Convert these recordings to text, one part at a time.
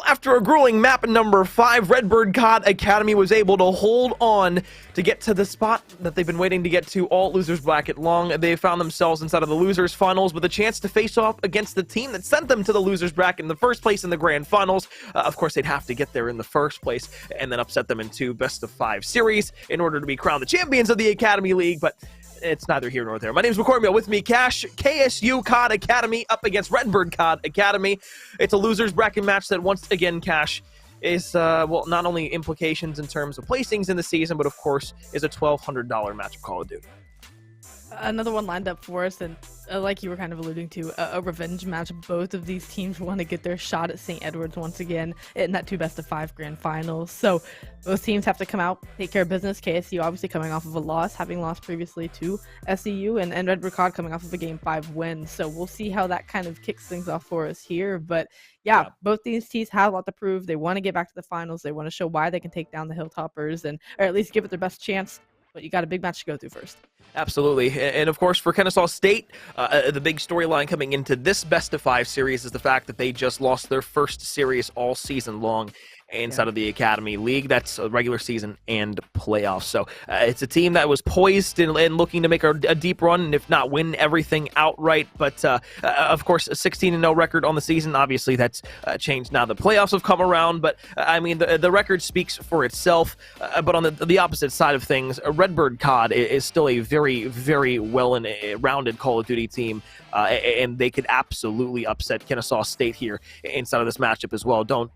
after a grueling map number 5, Redbird COD Academy was able to hold on to get to the spot that they've been waiting to get to all losers bracket long. They found themselves inside of the losers finals with a chance to face off against the team that sent them to the losers bracket in the first place in the grand finals. Of course, they'd have to get there in the first place and then upset them in 2 best-of-5 series in order to be crowned the champions of the Academy League, but it's neither here nor there. My name's McCormiel. With me, Cash, KSU COD Academy up against Redbird COD Academy. It's a losers bracket match that, once again, Cash, is, well, not only implications in terms of placings in the season, but of course is a $1,200 match of Call of Duty. Another one lined up for us, and like you were kind of alluding to, a revenge match. Both of these teams want to get their shot at St. Edward's once again in that 2 best-of-5 grand finals. So both teams have to come out, take care of business. KSU obviously coming off of a loss, having lost previously to SEU, and Redbird COD coming off of a Game 5 win. So we'll see how that kind of kicks things off for us here. But yeah, both these teams have a lot to prove. They want to get back to the finals. They want to show why they can take down the Hilltoppers, or at least give it their best chance. But you got a big match to go through first. Absolutely. And of course, for Kennesaw State, the big storyline coming into this best-of-5 series is the fact that they just lost their first series all season long inside of the Academy League. That's a regular season and playoffs. So it's a team that was poised and looking to make a deep run, and if not win everything outright. But of course, a 16-0 record on the season. Obviously, that's changed now. The playoffs have come around, but I mean, the record speaks for itself. But on the opposite side of things, Redbird COD is still a very, very well-rounded Call of Duty team, and they could absolutely upset Kennesaw State here inside of this matchup as well. Don't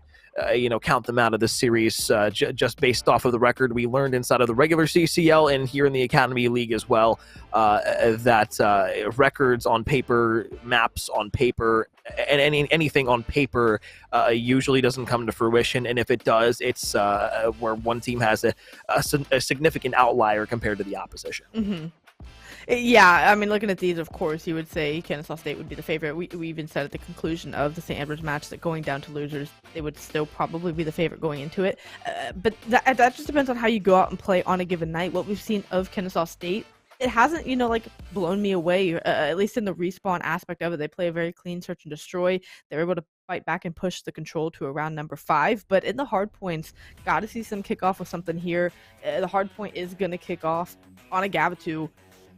count them out of this series just based off of the record we learned inside of the regular CCL and here in the Academy League as well, that records on paper, maps on paper, and anything on paper usually doesn't come to fruition. And if it does, it's where one team has a significant outlier compared to the opposition. Mm-hmm. Yeah, I mean, looking at these, of course, you would say Kennesaw State would be the favorite. We even said at the conclusion of the St. Edward's match that going down to losers, they would still probably be the favorite going into it. But that just depends on how you go out and play on a given night. What we've seen of Kennesaw State, it hasn't, blown me away, at least in the respawn aspect of it. They play a very clean search and destroy. They're able to fight back and push the control to around number 5. But in the hard points, got to see some kick off with something here. The hard point is going to kick off on a Gavitu.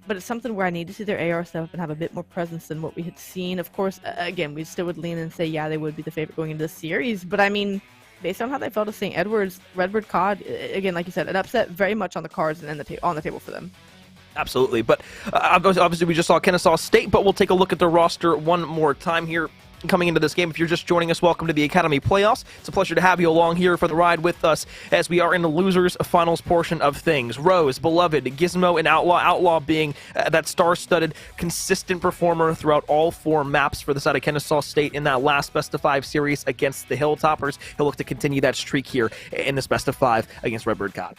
But it's something where I need to see their AR step up and have a bit more presence than what we had seen. Of course, again, we still would lean and say, yeah, they would be the favorite going into the series. But I mean, based on how they felt at St. Edward's, Redbird COD, again, like you said, an upset very much on the cards and on the table for them. Absolutely. But obviously, we just saw Kennesaw State, but we'll take a look at the roster one more time here. Coming into this game, if you're just joining us, welcome to the Academy Playoffs. It's a pleasure to have you along here for the ride with us as we are in the losers finals portion of things. Rose, Beloved, Gizmo, and Outlaw. Outlaw being that star-studded, consistent performer throughout all 4 maps for the side of Kennesaw State in that last best-of-5 series against the Hilltoppers. He'll look to continue that streak here in this best-of-5 against Redbird COD.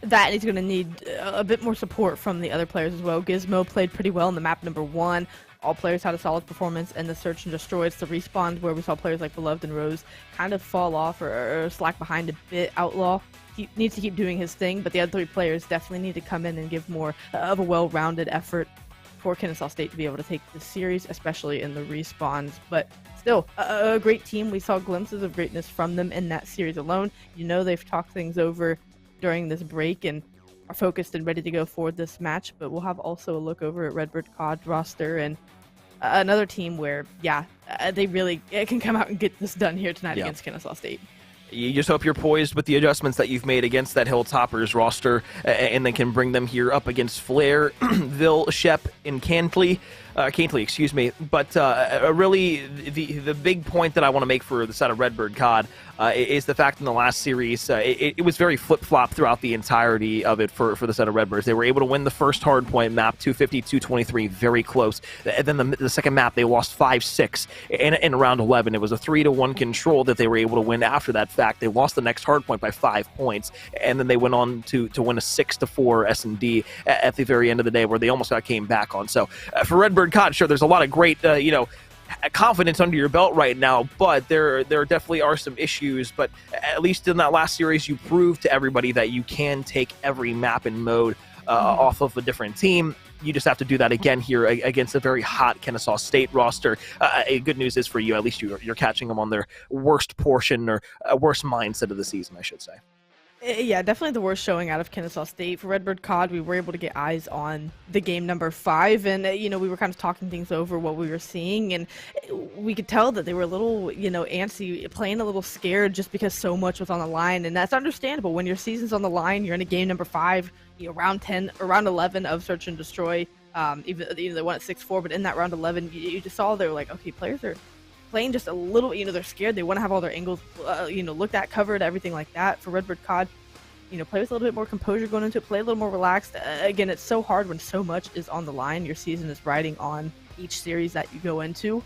That he's going to need a bit more support from the other players as well. Gizmo played pretty well in the map number 1. All players had a solid performance in the search and destroy. It's the respawns where we saw players like Beloved and Rose kind of fall off or slack behind a bit. Outlaw needs to keep doing his thing, but the other 3 players definitely need to come in and give more of a well-rounded effort for Kennesaw State to be able to take this series, especially in the respawns. But still, a great team. We saw glimpses of greatness from them in that series alone. They've talked things over during this break and are focused and ready to go for this match, but we'll have also a look over at Redbird COD roster and another team where, they really can come out and get this done here tonight against Kennesaw State. You just hope you're poised with the adjustments that you've made against that Hilltoppers roster, and then can bring them here up against Flair, Vil, Shep, and Cantley, excuse me. But really, the big point that I want to make for the side of Redbird COD is the fact in the last series, it was very flip-flop throughout the entirety of it for the set of Redbirds. They were able to win the first hardpoint map, 250-223, very close. And then the second map, they lost 5-6 in round 11. It was a 3-1 control that they were able to win after that fact. They lost the next hardpoint by 5 points, and then they went on to win a 6-4 S&D at the very end of the day, where they almost came back on. So for Redbird COD, sure, there's a lot of great, confidence under your belt right now, but there definitely are some issues. But at least in that last series, you proved to everybody that you can take every map and mode off of a different team. You just have to do that again here against a very hot Kennesaw State roster. Good news is for you, at least you're catching them on their worst portion or worst mindset of the season, I should say. Yeah, definitely the worst showing out of Kennesaw State. For Redbird COD, we were able to get eyes on the game number 5, and, we were kind of talking things over what we were seeing, and we could tell that they were a little, antsy, playing a little scared just because so much was on the line, and that's understandable. When your season's on the line, you're in a game number 5, round 10, or round 11 of Search and Destroy, even they won at 6-4, but in that round 11, you just saw they were like, okay, players are playing just a little, they're scared. They want to have all their angles, looked at, covered, everything like that. For Redbird COD, play with a little bit more composure going into it, play a little more relaxed. Again, it's so hard when so much is on the line. Your season is riding on each series that you go into.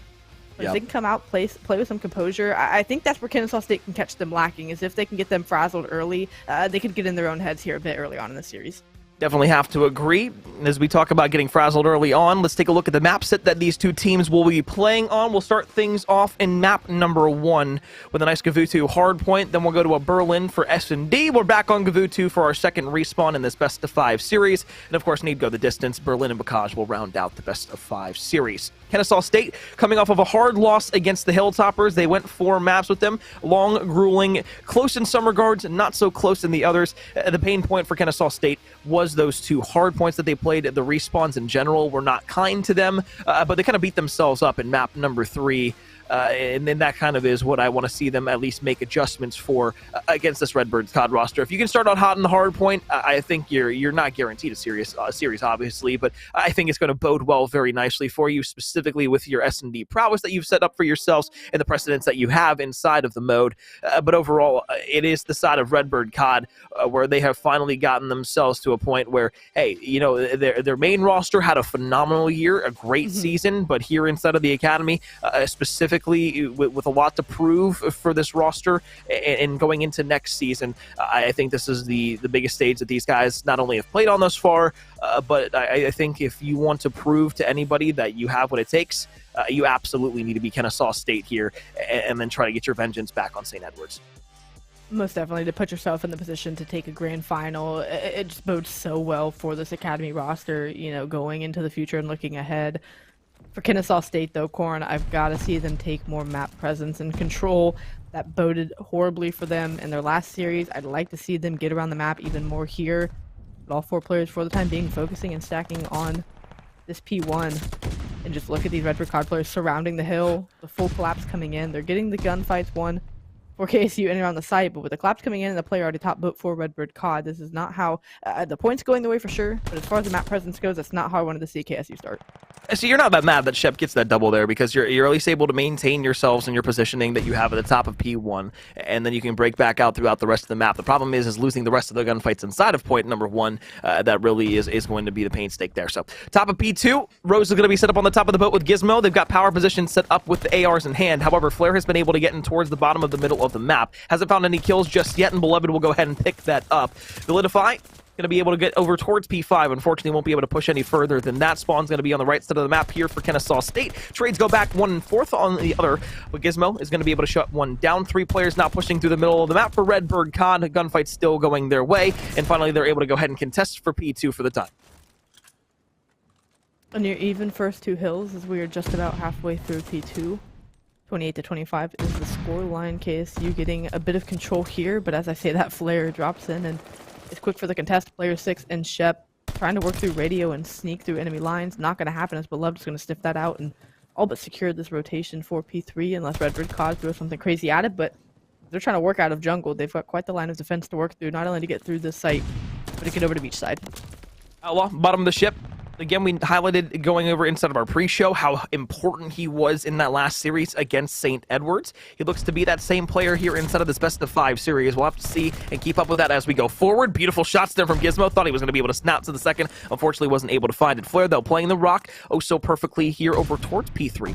But if they can come out, play with some composure, I think that's where Kennesaw State can catch them lacking, is if they can get them frazzled early, they could get in their own heads here a bit early on in the series. Definitely have to agree. As we talk about getting frazzled early on, let's take a look at the map set that these two teams will be playing on. We'll start things off in map number 1 with a nice Gavutu hardpoint. Then we'll go to a Berlin for S&D. We're back on Gavutu for our second respawn in this best of 5 series. And of course, need to go the distance. Berlin and Bacage will round out the best of 5 series. Kennesaw State coming off of a hard loss against the Hilltoppers. They went 4 maps with them. Long, grueling, close in some regards, not so close in the others. The pain point for Kennesaw State was those 2 hard points that they played. The respawns in general were not kind to them, but they kind of beat themselves up in map number 3. And then that kind of is what I want to see them at least make adjustments for against this Redbird COD roster. If you can start out hot in the hard point, I think you're not guaranteed a series, obviously, but I think it's going to bode well very nicely for you, specifically with your S&D prowess that you've set up for yourselves and the precedents that you have inside of the mode. But overall, it is the side of Redbird COD where they have finally gotten themselves to a point where, hey, their main roster had a phenomenal year, a great season, but here inside of the academy, specifically with a lot to prove for this roster and going into next season, I think this is the biggest stage that these guys not only have played on thus far, but I think if you want to prove to anybody that you have what it takes, you absolutely need to be Kennesaw State here and then try to get your vengeance back on St. Edwards. Most definitely, to put yourself in the position to take a grand final, it just bodes so well for this academy roster, going into the future and looking ahead. For Kennesaw State, though, Corn, I've got to see them take more map presence and control. That boded horribly for them in their last series. I'd like to see them get around the map even more here. But all 4 players, for the time being, focusing and stacking on this P1. And just look at these Redbird COD players surrounding the hill. The full collapse coming in. They're getting the gunfights won for KSU in and around the site, but with the collapse coming in and the player already top boat for Redbird COD, this is not how the points going the way for sure, but as far as the map presence goes, that's not how I wanted to see KSU start. So you're not that mad that Shep gets that double there, because you're at least able to maintain yourselves and your positioning that you have at the top of P1, and then you can break back out throughout the rest of the map. The problem is losing the rest of the gunfights inside of point number 1. That really is going to be the pain stake there. So top of P2, Rose is going to be set up on the top of the boat with Gizmo. They've got power positions set up with the ARs in hand. However, Flare has been able to get in towards the bottom of the middle of the map. Hasn't found any kills just yet, and Beloved will go ahead and pick that up. Validify going to be able to get over towards P5. Unfortunately, won't be able to push any further than that. Spawn's going to be on the right side of the map here for Kennesaw State. Trades go back 1 4th on the other, but Gizmo is going to be able to shut 1 down. 3 players now pushing through the middle of the map for Redbird COD. Gunfight still going their way, and finally they're able to go ahead and contest for P2 for the time. And your even first 2 hills as we are just about halfway through P2. 28-25 is the score line. KSU getting a bit of control here, but as I say that, Flare drops in and is quick for the contest. Player 6 and Shep trying to work through radio and sneak through enemy lines. Not going to happen, as Beloved is going to sniff that out and all but secure this rotation for P3 unless Redbird COD throws something crazy at it, but they're trying to work out of jungle. They've got quite the line of defense to work through, not only to get through this site, but to get over to beach side. Outlaw, bottom of the ship. Again, we highlighted going over inside of our pre-show how important he was in that last series against St. Edwards. He looks to be that same player here inside of this best of 5 series. We'll have to see and keep up with that as we go forward. Beautiful shots there from Gizmo. Thought he was going to be able to snap to the second. Unfortunately, wasn't able to find it. Flare, though, playing the rock oh so perfectly here over towards P3.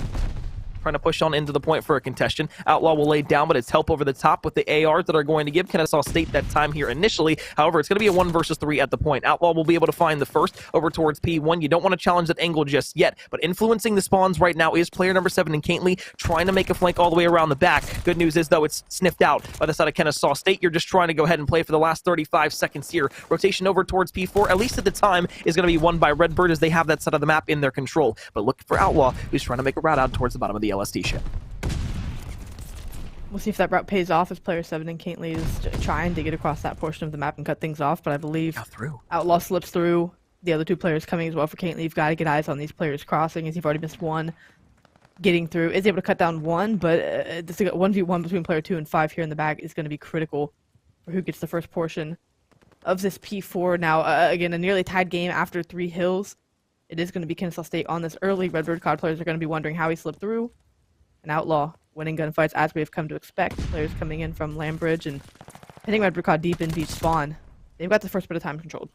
trying to push on into the point for a contestation. Outlaw will lay down, but it's help over the top with the ARs that are going to give Kennesaw State that time here initially. However, it's going to be a 1 versus 3 at the point. Outlaw will be able to find the first over towards P1. You don't want to challenge that angle just yet, but influencing the spawns right now is player number 7 in Cantley, trying to make a flank all the way around the back. Good news is, though, it's sniffed out by the side of Kennesaw State. You're just trying to go ahead and play for the last 35 seconds here. Rotation over towards P4, at least at the time, is going to be won by Redbird as they have that side of the map in their control. But look for Outlaw, who's trying to make a route out towards the bottom of the LST ship. We'll see if that route pays off as player 7 in Cantley is trying to get across that portion of the map and cut things off, but I believe Outlaw slips through. The other 2 players coming as well for Cantley. You've got to get eyes on these players crossing, as you've already missed 1. Getting through is able to cut down 1, but this 1v1 between player 2 and 5 here in the back is going to be critical for who gets the first portion of this P4. Now, again, a nearly tied game after 3 hills. It is going to be Kennesaw State on this early. Redbird COD players are going to be wondering how he slipped through. An Outlaw winning gunfights as we have come to expect. Players coming in from Lambridge and hitting Redbird COD deep in beach spawn. They've got the first bit of time controlled.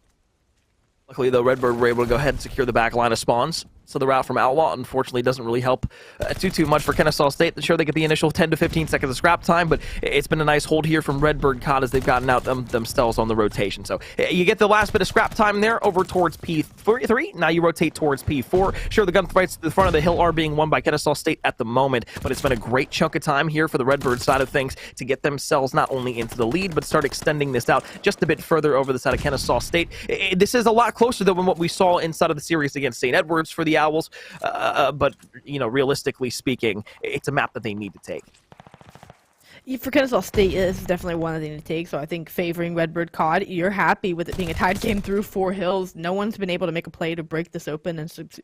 Luckily, though, Redbird were able to go ahead and secure the back line of spawns. So the route from Outlaw, unfortunately, doesn't really help too much for Kennesaw State. Sure, they get the initial 10 to 15 seconds of scrap time, but it's been a nice hold here from Redbird COD as they've gotten out themselves on the rotation. So you get the last bit of scrap time there over towards P3. Now you rotate towards P4. Sure, the gunfights at the front of the hill are being won by Kennesaw State at the moment, but it's been a great chunk of time here for the Redbird side of things to get themselves not only into the lead, but start extending this out just a bit further over the side of Kennesaw State. This is a lot closer than what we saw inside of the series against St. Edwards for the Owls. But, you know, realistically speaking, it's a map that they need to take. For Kennesaw State, this is definitely one that they need to take, so I think favoring Redbird COD, you're happy with it being a tied game through 4 hills. No one's been able to make a play to break this open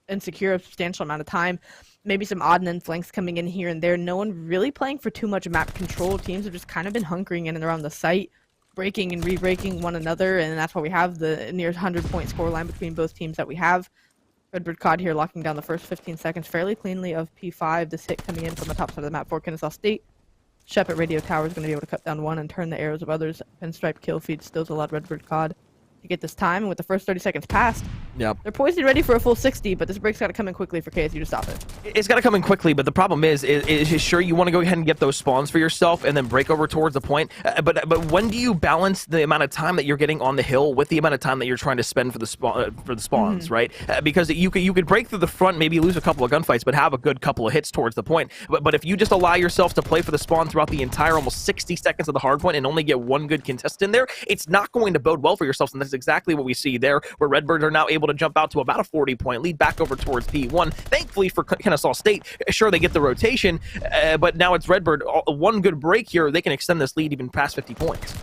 and secure a substantial amount of time. Maybe some odd and end flanks coming in here and there. No one really playing for too much map control. Teams have just kind of been hunkering in and around the site, breaking and re-breaking one another, and that's why we have the near 100-point scoreline between both teams that we have. Redbird COD here locking down the first 15 seconds fairly cleanly of P5. This hit coming in from the top side of the map for Kennesaw State. Shep at Radio Tower is going to be able to cut down 1 and turn the arrows of others. Pinstripe kill feed stills allowed Redbird COD to get this time, and with the first 30 seconds passed, they're poised and ready for a full 60, but this break's got to come in quickly for KSU to stop it. It's got to come in quickly, but the problem is sure, you want to go ahead and get those spawns for yourself and then break over towards the point, but when do you balance the amount of time that you're getting on the hill with the amount of time that you're trying to spend for the spawns, right? Because you could break through the front, maybe lose a couple of gunfights, but have a good couple of hits towards the point. But if you just allow yourself to play for the spawn throughout the entire almost 60 seconds of the hard point and only get 1 good contest in there, it's not going to bode well for yourself, and that's exactly what we see there, where Redbird are now able to jump out to about a 40-point lead back over towards P1. Thankfully for Kennesaw State, sure, they get the rotation, but now it's Redbird. 1 good break here, they can extend this lead even past 50 points.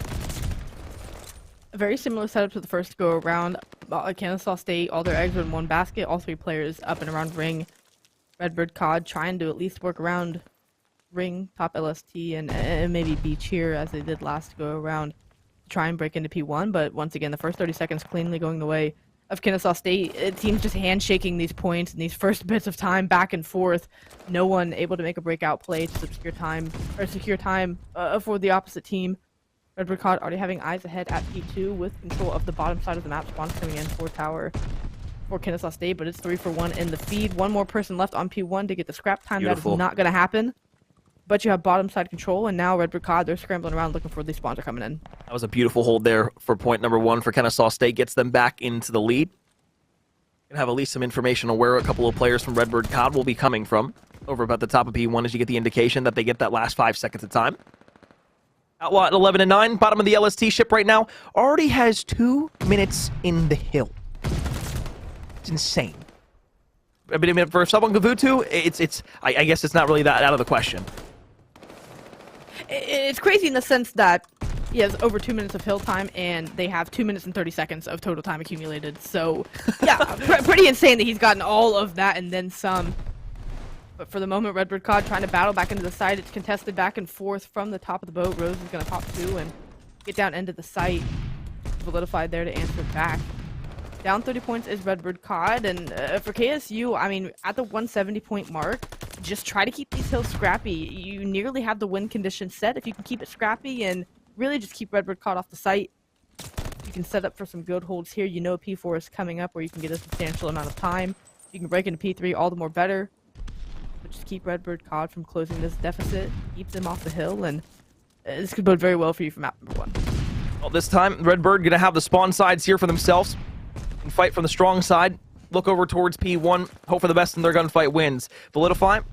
A very similar setup to the first go-around. Kennesaw State, all their eggs are in 1 basket, all 3 players up and around ring. Redbird COD trying to at least work around ring, top LST, and maybe beach here as they did last go-around. Try and break into P1, but once again, the first 30 seconds cleanly going the way of Kennesaw State. It seems just handshaking these points and these first bits of time back and forth. No one able to make a breakout play to secure time for the opposite team. Redbird COD already having eyes ahead at P2 with control of the bottom side of the map. Spawns coming in for tower for Kennesaw State, but it's 3 for 1 in the feed. 1 more person left on P1 to get the scrap time. Beautiful. That is not going to happen. But you have bottom side control, and now Redbird COD, they're scrambling around looking for these spawns are coming in. That was a beautiful hold there for point number 1 for Kennesaw State. Gets them back into the lead. Gonna have at least some information on where a couple of players from Redbird COD will be coming from. Over about the top of P1 as you get the indication that they get that last 5 seconds of time. Outlaw at 11 and 9, bottom of the LST ship right now, already has 2 minutes in the hill. It's insane. I mean, for someone Gavutu, I guess it's not really that out of the question. It's crazy in the sense that he has over 2 minutes of hill time, and they have 2 minutes and 30 seconds of total time accumulated. So, yeah, pretty insane that he's gotten all of that and then some. But for the moment, Redbird COD trying to battle back into the site. It's contested back and forth from the top of the boat. Rose is going to pop 2 and get down into the site. Solidified there to answer back. Down 30 points is Redbird COD, and for KSU, I mean, at the 170-point mark, just try to keep these hills scrappy. You nearly have the win condition set. If you can keep it scrappy and really just keep Redbird COD off the site, you can set up for some good holds here. You know P4 is coming up where you can get a substantial amount of time. You can break into P3, all the more better. But just keep Redbird COD from closing this deficit, keep them off the hill, and this could bode very well for you for map number 1. Well, this time, Redbird gonna have the spawn sides here for themselves and fight from the strong side. Look over towards P1, hope for the best and their gunfight wins. Volidify,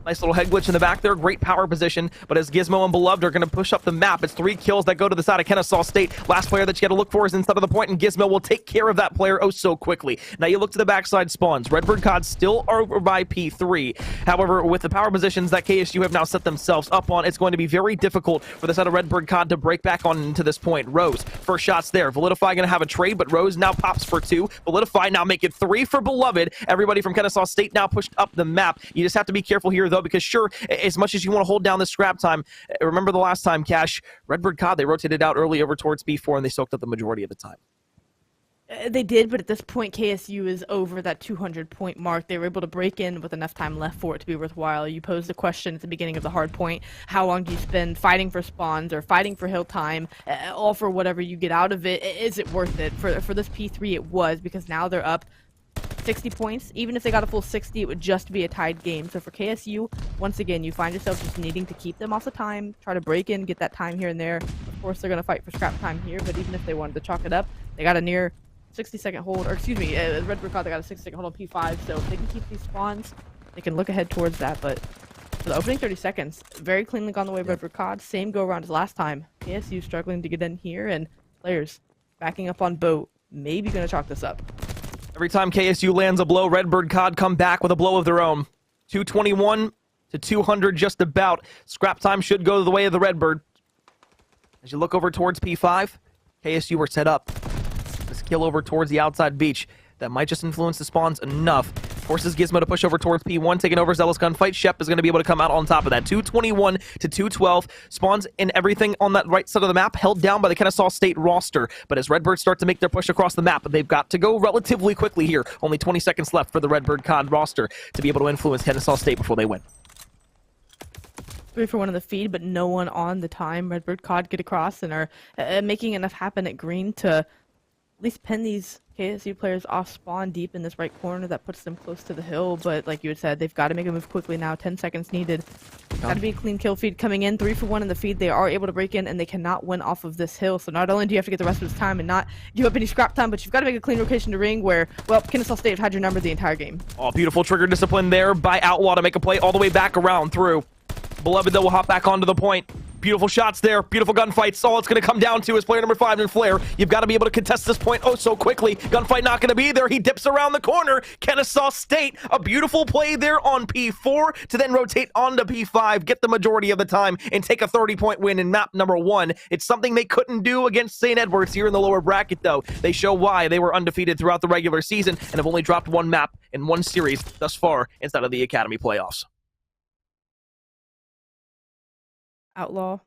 nice little head glitch in the back there, great power position, but as Gizmo and Beloved are going to push up the map, it's 3 kills that go to the side of Kennesaw State. Last player that you got to look for is inside of the point, and Gizmo will take care of that player oh so quickly. Now you look to the backside spawns. Redbird COD still over by P3. However, with the power positions that KSU have now set themselves up on, it's going to be very difficult for the side of Redbird COD to break back on into this point. Rose, first shots there. Volidify going to have a trade, but Rose now pops for 2. Volidify now make it 3 for Beloved. Everybody from Kennesaw State now pushed up the map. You just have to be careful here, though, because sure, as much as you want to hold down the scrap time, remember the last time, Cash, Redbird COD, they rotated out early over towards B4, and they soaked up the majority of the time. They did, but at this point, KSU is over that 200-point mark. They were able to break in with enough time left for it to be worthwhile. You posed the question at the beginning of the hard point, how long do you spend fighting for spawns or fighting for hill time, all for whatever you get out of it? Is it worth it? For this P3, it was, because now they're up 60 points. Even if they got a full 60, it would just be a tied game. So for KSU, once again, you find yourself just needing to keep them off the time, try to break in, get that time here and there. Of course, they're going to fight for scrap time here, but even if they wanted to chalk it up, they got a near 60-second hold, or excuse me, Redbird COD, they got a 60-second hold on P5, so if they can keep these spawns, they can look ahead towards that. But for the opening 30 seconds, very cleanly gone the way of Redbird COD. Same go-around as last time. KSU struggling to get in here, and players backing up on boat, maybe going to chalk this up. Every time KSU lands a blow, Redbird COD come back with a blow of their own. 221 to 200 just about. Scrap time should go the way of the Redbird. As you look over towards P5, KSU are set up. This kill over towards the outside beach. That might just influence the spawns enough. Forces Gizmo to push over towards P1, taking over Zealous Gunfight. Shep is going to be able to come out on top of that. 221 to 212. Spawns and everything on that right side of the map held down by the Kennesaw State roster. But as Redbird start to make their push across the map, they've got to go relatively quickly here. Only 20 seconds left for the Redbird COD roster to be able to influence Kennesaw State before they win. 3 for 1 in the feed, but no one on the time. Redbird COD get across and are making enough happen at green to at least pin these KSU players off spawn deep in this right corner. That puts them close to the hill, but like you had said, they've got to make a move quickly now. 10 seconds needed. Got to be a clean kill feed coming in. 3 for 1 in the feed. They are able to break in, and they cannot win off of this hill. So not only do you have to get the rest of this time and not give up any scrap time, but you've got to make a clean location to ring where, well, Kennesaw State have had your number the entire game. Oh, beautiful trigger discipline there by Outlaw to make a play all the way back around through. Beloved, though, will hop back onto the point. Beautiful shots there. Beautiful gunfights. All it's going to come down to is player number 5 in Flair. You've got to be able to contest this point oh so quickly. Gunfight not going to be there. He dips around the corner. Kennesaw State, a beautiful play there on P4 to then rotate onto P5, get the majority of the time, and take a 30-point win in map number 1. It's something they couldn't do against St. Edwards here in the lower bracket, though. They show why they were undefeated throughout the regular season and have only dropped 1 map in 1 series thus far inside of the Academy playoffs. Outlaw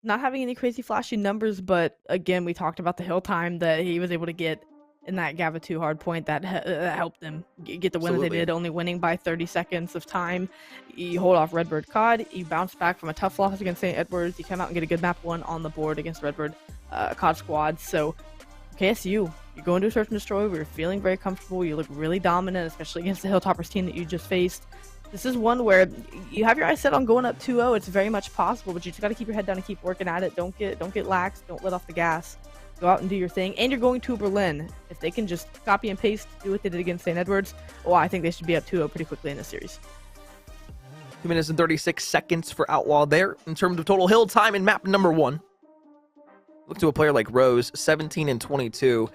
not having any crazy flashy numbers, but again, we talked about the hill time that he was able to get in that Gava 2 hard point that helped them get the win that they did, only winning by 30 seconds of time. You hold off Redbird COD, you bounce back from a tough loss against St. Edwards, you come out and get a good map 1 on the board against Redbird COD squad. So KSU, you're going to a search and destroy, we're feeling very comfortable, you look really dominant, especially against the Hilltoppers team that you just faced. This is one where you have your eyes set on going up 2-0. It's very much possible, but you just got to keep your head down and keep working at it. Don't get lax. Don't let off the gas. Go out and do your thing. And you're going to Berlin. If they can just copy and paste, do what they did against St. Edwards, well, I think they should be up 2-0 pretty quickly in this series. 2 minutes and 36 seconds for Outlaw there in terms of total hill time in map number 1. Look to a player like Rose, 17 and 22.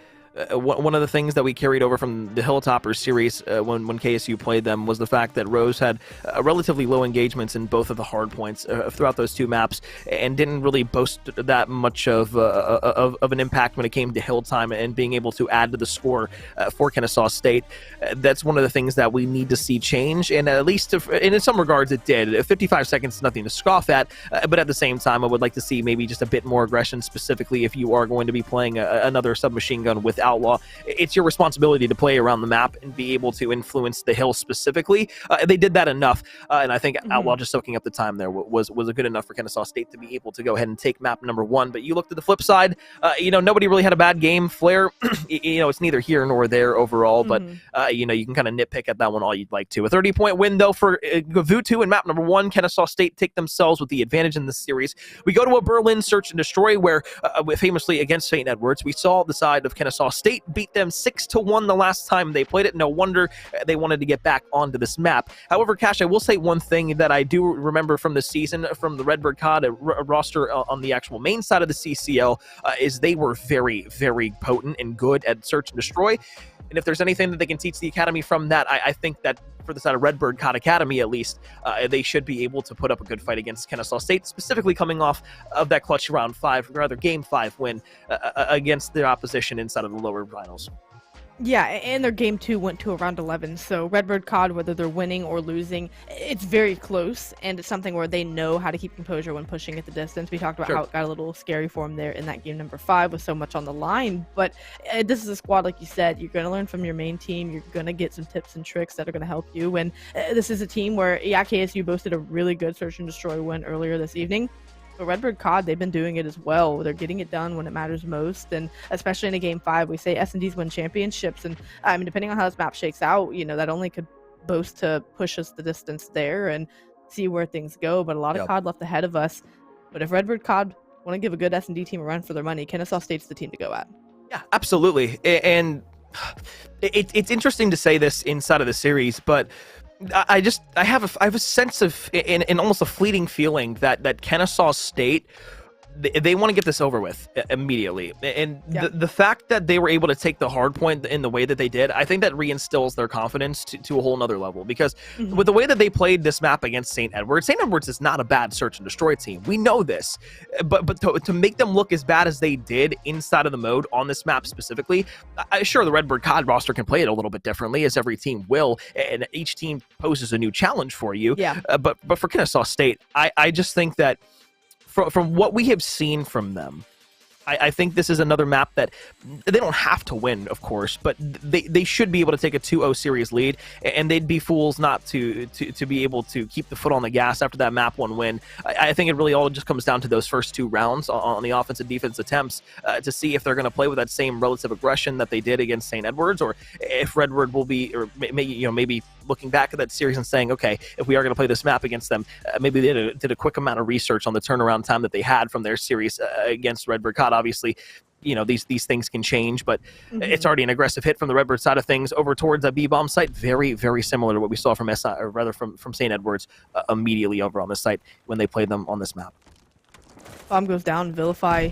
One of the things that we carried over from the Hilltoppers series when KSU played them was the fact that Rose had relatively low engagements in both of the hard points throughout those 2 maps and didn't really boast that much of an impact when it came to hill time and being able to add to the score for Kennesaw State. That's one of the things that we need to see change, and at least and in some regards it did. 55 seconds is nothing to scoff at, but at the same time I would like to see maybe just a bit more aggression, specifically if you are going to be playing another submachine gun with Outlaw, it's your responsibility to play around the map and be able to influence the hill specifically. They did that enough, and I think Outlaw just soaking up the time there was a good enough for Kennesaw State to be able to go ahead and take map number 1. But you looked at the flip side, nobody really had a bad game. Flare, it's neither here nor there overall, but you can kind of nitpick at that one all you'd like to. A 30-point win though for Gavutu in map number 1. Kennesaw State take themselves with the advantage in this series. We go to a Berlin search and destroy where famously against St. Edwards, we saw the side of Kennesaw State beat them 6-1 the last time they played it. No wonder they wanted to get back onto this map. However, Cash, I will say one thing that I do remember from this season from the Redbird COD roster on the actual main side of the CCL is they were very, very potent and good at search and destroy. And if there's anything that they can teach the Academy from that, I think that for the side of Redbird COD Academy, at least, they should be able to put up a good fight against Kennesaw State, specifically coming off of that clutch Game 5 win against their opposition inside of the lower finals. Yeah, and their game 2 went to around 11, so Redbird COD, whether they're winning or losing, it's very close, and it's something where they know how to keep composure when pushing at the distance. We talked about how it got a little scary for them there in that game number 5 with so much on the line, but this is a squad, like you said, you're going to learn from your main team, you're going to get some tips and tricks that are going to help you, and this is a team where, KSU boasted a really good search and destroy win earlier this evening. But Redbird COD, they've been doing it as well. They're getting it done when it matters most, and especially in a game 5, we say S&Ds win championships, and I mean, depending on how this map shakes out, that only could boast to push us the distance there and see where things go. But a lot of COD left ahead of us. But if Redbird COD want to give a good S&D team a run for their money, Kennesaw State's the team to go at. Yeah, absolutely, and it's interesting to say this inside of the series, but I have a sense of, in almost a fleeting feeling that Kennesaw State, they want to get this over with immediately. And the fact that they were able to take the hard point in the way that they did, I think that reinstills their confidence to a whole nother level. Because with the way that they played this map against St. Edwards is not a bad search and destroy team. We know this. But to make them look as bad as they did inside of the mode on this map specifically, sure, the Redbird COD roster can play it a little bit differently, as every team will, and each team poses a new challenge for you. But for Kennesaw State, I just think that from what we have seen from them, I think this is another map that they don't have to win, of course, but they should be able to take a 2-0 series lead, and they'd be fools not to be able to keep the foot on the gas after that map 1 win. I think it really all just comes down to those first 2 rounds on the offensive defense attempts to see if they're going to play with that same relative aggression that they did against St. Edwards, or if Redbird will be, or maybe looking back at that series and saying, okay, if we are going to play this map against them, maybe they did a quick amount of research on the turnaround time that they had from their series against Redbird COD. Obviously, these things can change, but it's already an aggressive hit from the Redbird side of things over towards a B-bomb site, very, very similar to what we saw from from St. Edwards immediately over on this site when they played them on this map. Bomb goes down, Vilify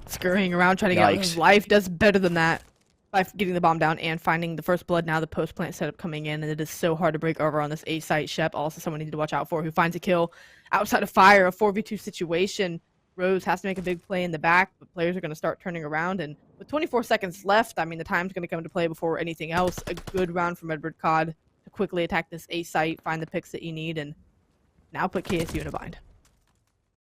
scurrying around trying to get out of his life, does better than that by getting the bomb down and finding the first blood. Now the post plant setup coming in, and it is so hard to break over on this A site. Shep, also someone needed to watch out for, who finds a kill outside of fire, a 4v2 situation. Rose has to make a big play in the back, but players are going to start turning around, and with 24 seconds left, I mean, the time's going to come into play before anything else. A good round from Redbird COD to quickly attack this A site, find the picks that you need, and now put KSU in a bind.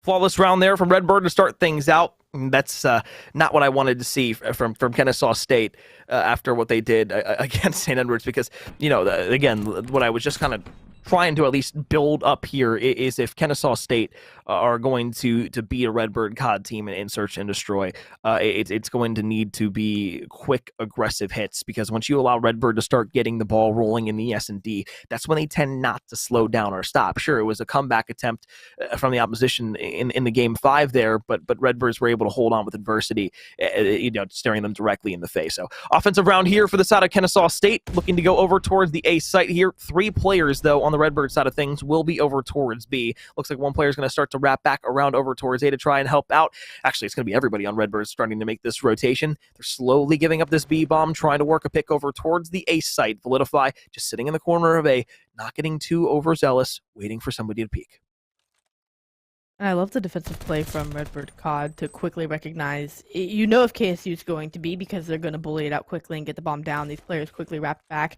Flawless round there from Redbird to start things out. That's not what I wanted to see from Kennesaw State after what they did against St. Edwards, because, again, what I was just kind of trying to at least build up here is if Kennesaw State are going to beat a Redbird COD team in search and destroy, it's going to need to be quick, aggressive hits, because once you allow Redbird to start getting the ball rolling in the S&D, that's when they tend not to slow down or stop. Sure, it was a comeback attempt from the opposition in the game 5 there, but Redbirds were able to hold on with adversity, staring them directly in the face. So offensive round here for the side of Kennesaw State, looking to go over towards the A site here. 3 players, though, on the Redbird side of things will be over towards B. Looks like one player is going to start to wrap back around over towards A to try and help out. Actually, it's going to be everybody on Redbird starting to make this rotation. They're slowly giving up this B bomb, trying to work a pick over towards the A site. Validify just sitting in the corner of A, not getting too overzealous, waiting for somebody to peek. And I love the defensive play from Redbird COD to quickly recognize, if KSU is going to be, because they're going to bully it out quickly and get the bomb down. These players quickly wrapped back,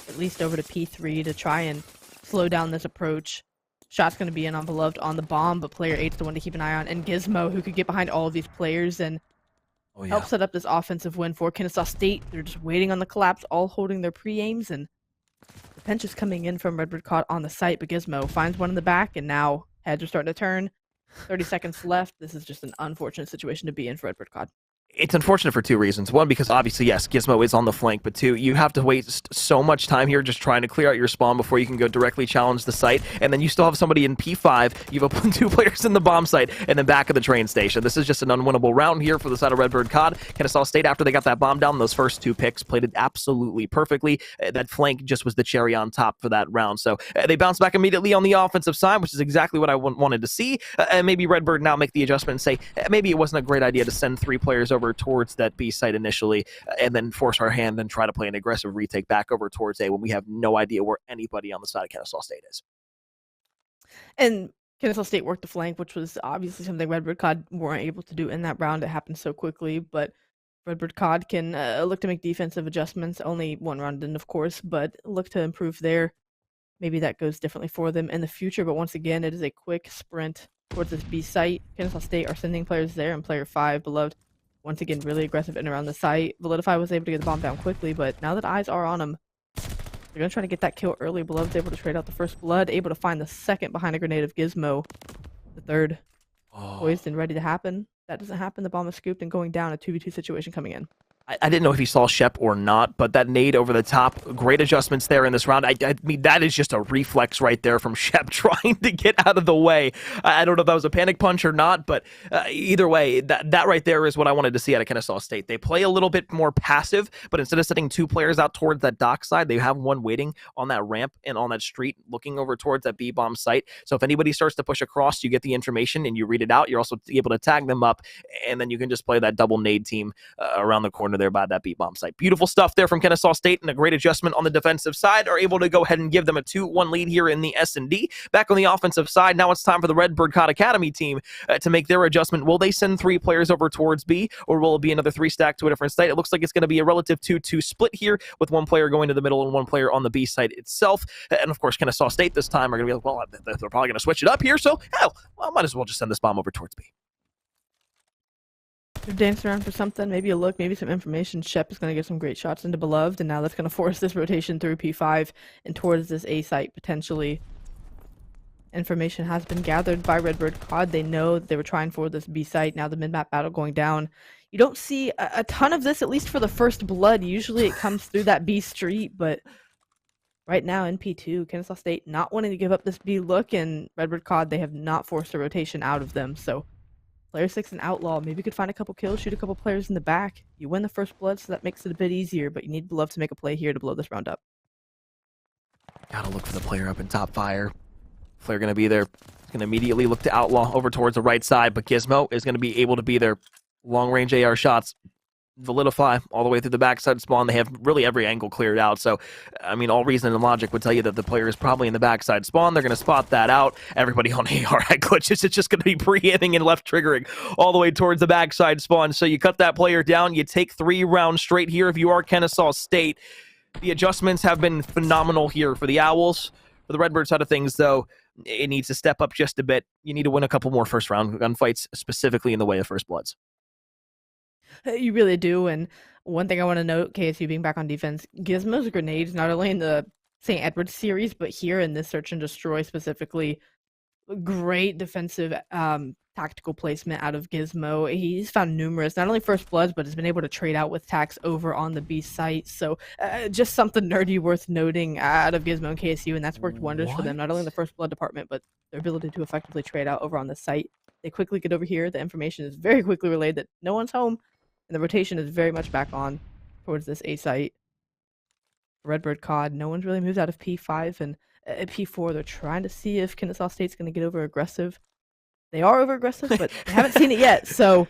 at least over to P3, to try and slow down this approach. Shot's going to be in on Beloved on the bomb, but player 8's the one to keep an eye on, and Gizmo, who could get behind all of these players and Oh, yeah. Help set up this offensive win for Kennesaw State. They're just waiting on the collapse, all holding their pre-aims, and the pinch is coming in from Redbird caught on the site, but Gizmo finds one in the back, and now heads are starting to turn. 30 seconds left. This is just an unfortunate situation to be in for Redbird COD. It's unfortunate for two reasons. One, because obviously, yes, Gizmo is on the flank, but two, you have to waste so much time here just trying to clear out your spawn before you can go directly challenge the site, and then you still have somebody in P5, you have 2 players in the bomb site, and then back of the train station. This is just an unwinnable round here for the side of Redbird COD. Kennesaw State, after they got that bomb down, those first 2 picks played it absolutely perfectly. That flank just was the cherry on top for that round, so they bounced back immediately on the offensive side, which is exactly what I wanted to see, and maybe Redbird now make the adjustment and say, maybe it wasn't a great idea to send 3 players over towards that B site initially, and then force our hand and try to play an aggressive retake back over towards A when we have no idea where anybody on the side of Kennesaw State is. And Kennesaw State worked the flank, which was obviously something Redbird COD weren't able to do in that round. It happened so quickly, but Redbird COD can look to make defensive adjustments. Only one round in, of course, but look to improve there. Maybe that goes differently for them in the future, but once again, it is a quick sprint towards this B site. Kennesaw State are sending players there, and player 5, Beloved, once again, really aggressive in and around the site. Validify was able to get the bomb down quickly, but now that eyes are on him, they're going to try to get that kill early. Beloved's able to trade out the first blood, able to find the second behind a grenade of Gizmo. The third, poised and ready to happen. That doesn't happen. The bomb is scooped and going down. A 2v2 situation coming in. I didn't know if he saw Shep or not, but that nade over the top, great adjustments there in this round. I mean, that is just a reflex right there from Shep trying to get out of the way. I don't know if that was a panic punch or not, but either way, that right there is what I wanted to see out of Kennesaw State. They play a little bit more passive, but instead of sending 2 players out towards that dock side, they have one waiting on that ramp and on that street, looking over towards that B-bomb site. So if anybody starts to push across, you get the information and you read it out. You're also able to tag them up, and then you can just play that double nade team around the corner there by that B-bomb site. Beautiful stuff there from Kennesaw State, and a great adjustment on the defensive side. Are able to go ahead and give them a 2-1 lead here in the S&D. Back on the offensive side, now it's time for the Redbird COD Academy team to make their adjustment. Will they send 3 players over towards B, or will it be another 3 stack to a different site? It looks like it's going to be a relative 2-2 split here, with 1 player going to the middle and 1 player on the B site itself. And of course, Kennesaw State this time are going to be like, well, they're probably going to switch it up here, so hell, well, might as well just send this bomb over towards B. They're dancing around for something, maybe a look, maybe some information. Shep is going to get some great shots into Beloved, and now that's going to force this rotation through P5 and towards this A site, potentially. Information has been gathered by Redbird COD. They know that they were trying for this B site. Now the mid-map battle going down. You don't see a ton of this, at least for the first blood. Usually it comes through that B street, but right now in P2, Kennesaw State not wanting to give up this B look, and Redbird COD, they have not forced a rotation out of them, so player 6 and Outlaw, maybe you could find a couple kills, shoot a couple players in the back. You win the first blood, so that makes it a bit easier, but you need Beloved to make a play here to blow this round up. Gotta look for the player up in top fire. Player gonna be there. He's gonna immediately look to Outlaw over towards the right side, but Gizmo is gonna be able to be there. Long-range AR shots. Validify all the way through the backside spawn. They have really every angle cleared out. So, I mean, all reason and logic would tell you that the player is probably in the backside spawn. They're going to spot that out. Everybody on AR had glitches. It's just going to be pre-aiming and left triggering all the way towards the backside spawn. So you cut that player down. You take 3 rounds straight here if you are Kennesaw State. The adjustments have been phenomenal here for the Owls. For the Redbird side of things, though, it needs to step up just a bit. You need to win a couple more first-round gunfights, specifically in the way of First Bloods. You really do, and one thing I want to note, KSU being back on defense, Gizmo's grenades, not only in the St. Edward series, but here in this Search and Destroy specifically, great defensive tactical placement out of Gizmo. He's found numerous, not only First Bloods, but has been able to trade out with tax over on the B site, so just something nerdy worth noting out of Gizmo and KSU, and that's worked wonders for them, not only in the First Blood department, but their ability to effectively trade out over on the site. They quickly get over here, the information is very quickly relayed that no one's home, and the rotation is very much back on towards this A site. Redbird COD, no one's really moved out of P5, and at P4, they're trying to see if Kennesaw State's going to get over aggressive. They are over aggressive, but they haven't seen it yet. So,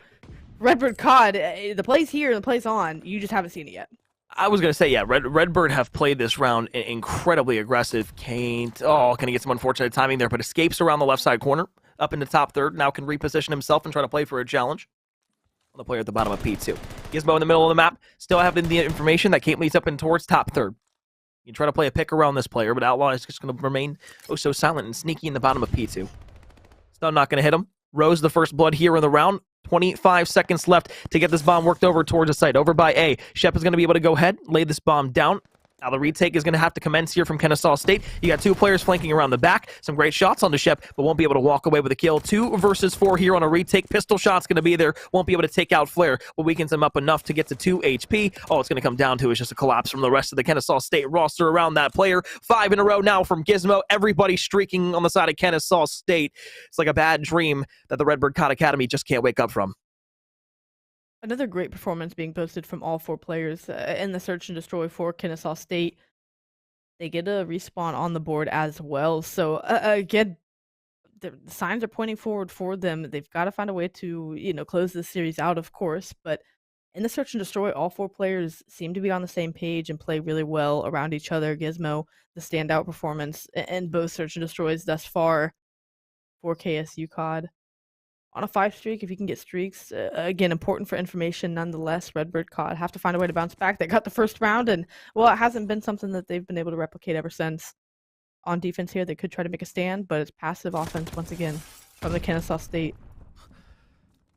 Redbird COD, the play's here and the play's on. You just haven't seen it yet. I was going to say, yeah, Redbird have played this round incredibly aggressive. Kane, can he get some unfortunate timing there, but escapes around the left side corner, up in the top third, now can reposition himself and try to play for a challenge. The player at the bottom of P2. Gizmo in the middle of the map, still having the information that Kate leads up in towards top third. You try to play a pick around this player, but Outlaw is just going to remain so silent and sneaky in the bottom of P2. Still not going to hit him. Rose the first blood here in the round 25 seconds left to get this bomb worked over towards the site. Over by A. Shep is going to be able to go ahead, lay this bomb down. Now the retake is going to have to commence here from Kennesaw State. You got two players flanking around the back. Some great shots on the Shep, but won't be able to walk away with a kill. 2 versus 4 here on a retake. Pistol shot's going to be there. Won't be able to take out Flare, but weakens him up enough to get to 2 HP. All it's going to come down to is just a collapse from the rest of the Kennesaw State roster around that player. 5 in a row now from Gizmo. Everybody streaking on the side of Kennesaw State. It's like a bad dream that the Redbird COD Academy just can't wake up from. Another great performance being posted from all 4 players in the search and destroy for Kennesaw State. They get a respawn on the board as well. So again, the signs are pointing forward for them. They've got to find a way to, close this series out, of course. But in the search and destroy, all 4 players seem to be on the same page and play really well around each other. Gizmo, the standout performance in both search and destroys thus far for KSU COD. On a 5 streak, if you can get streaks, again, important for information nonetheless. Redbird COD have to find a way to bounce back. They got the first round, and, well, it hasn't been something that they've been able to replicate ever since. On defense here, they could try to make a stand, but it's passive offense once again from the Kennesaw State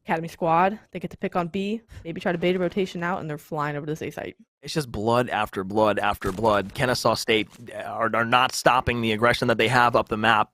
Academy squad. They get to pick on B, maybe try to bait a rotation out, and they're flying over to this A site. It's just blood after blood after blood. Kennesaw State are not stopping the aggression that they have up the map.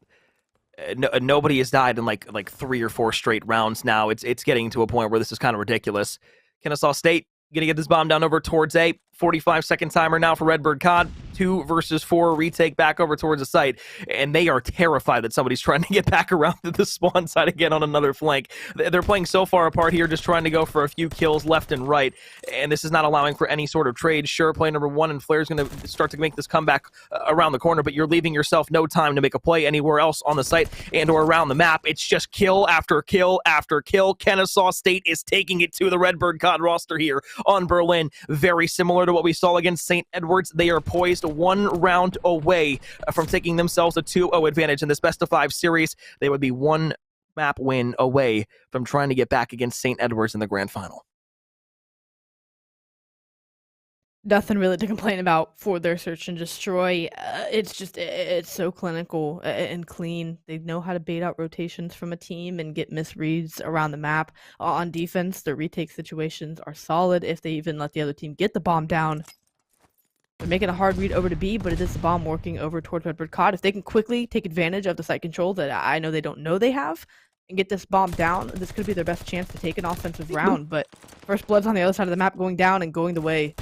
Nobody has died in like 3 or 4 straight rounds now. It's getting to a point where this is kind of ridiculous. Kennesaw State gonna get this bomb down over towards A. 45-second timer now for Redbird COD. 2 versus 4 retake back over towards the site, and they are terrified that somebody's trying to get back around to the spawn side again on another flank. They're playing so far apart here, just trying to go for a few kills left and right, and this is not allowing for any sort of trade. Sure, play number 1 and Flair's going to start to make this comeback around the corner, but you're leaving yourself no time to make a play anywhere else on the site and or around the map. It's just kill after kill after kill. Kennesaw State is taking it to the Redbird COD roster here on Berlin. Very similar to what we saw against St. Edwards. They are poised 1 round away from taking themselves a 2-0 advantage in this best-of-5 series. They would be 1 map win away from trying to get back against St. Edwards in the grand final. Nothing really to complain about for their search and destroy. It's so clinical and clean. They know how to bait out rotations from a team and get misreads around the map. On defense, their retake situations are solid if they even let the other team get the bomb down. They're making a hard read over to B, but it is the bomb working over towards Redbird COD. If they can quickly take advantage of the site control that I know they don't know they have and get this bomb down, this could be their best chance to take an offensive round. But First Blood's on the other side of the map going down and going the way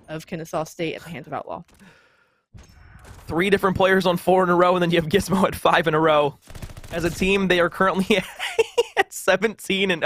of Kennesaw State at the hands of Outlaw. 3 different players on 4 in a row, and then you have Gizmo at 5 in a row. As a team, they are currently at 17-0 in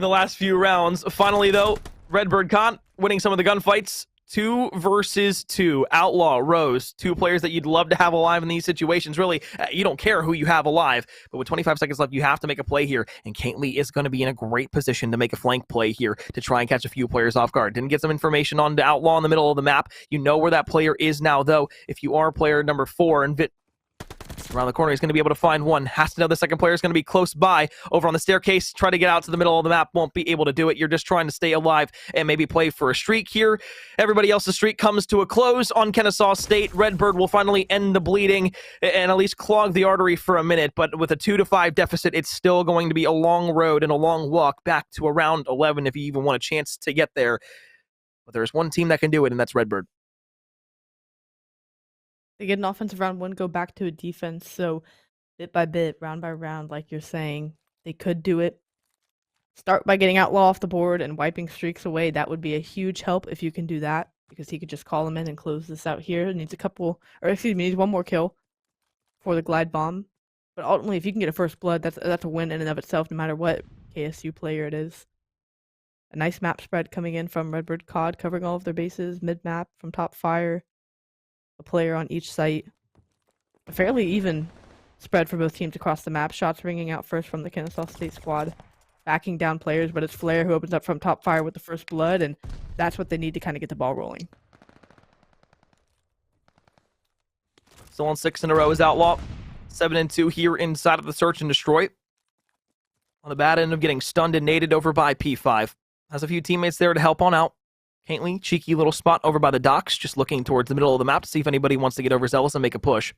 the last few rounds. Finally, though, Redbird COD winning some of the gunfights. 2 versus 2. Outlaw, Rose, 2 players that you'd love to have alive in these situations. Really, you don't care who you have alive, but with 25 seconds left, you have to make a play here, and Cantley is going to be in a great position to make a flank play here to try and catch a few players off guard. Didn't get some information on the Outlaw in the middle of the map. You know where that player is now, though. If you are player number 4 and around the corner, he's going to be able to find one. Has to know the second player is going to be close by. Over on the staircase, try to get out to the middle of the map. Won't be able to do it. You're just trying to stay alive and maybe play for a streak here. Everybody else's streak comes to a close on Kennesaw State. Redbird will finally end the bleeding and at least clog the artery for a minute. But with a 2-5 deficit, it's still going to be a long road and a long walk back to around 11 if you even want a chance to get there. But there's one team that can do it, and that's Redbird. They get an offensive round 1, go back to a defense. So bit by bit, round by round, like you're saying, they could do it. Start by getting Outlaw off the board and wiping streaks away. That would be a huge help if you can do that, because he could just call him in and close this out here. Needs needs 1 more kill for the glide bomb. But ultimately, if you can get a first blood, that's a win in and of itself, no matter what KSU player it is. A nice map spread coming in from Redbird COD, covering all of their bases mid-map from top fire. A player on each site. A fairly even spread for both teams across the map. Shots ringing out first from the Kennesaw State squad. Backing down players, but it's Flair who opens up from top fire with the first blood, and that's what they need to kind of get the ball rolling. Still on 6 in a row is Outlaw. 7-2 here inside of the search and destroy. On the bad end of getting stunned and naded over by P5. Has a few teammates there to help on out. Cantley, cheeky little spot over by the docks, just looking towards the middle of the map to see if anybody wants to get overzealous and make a push.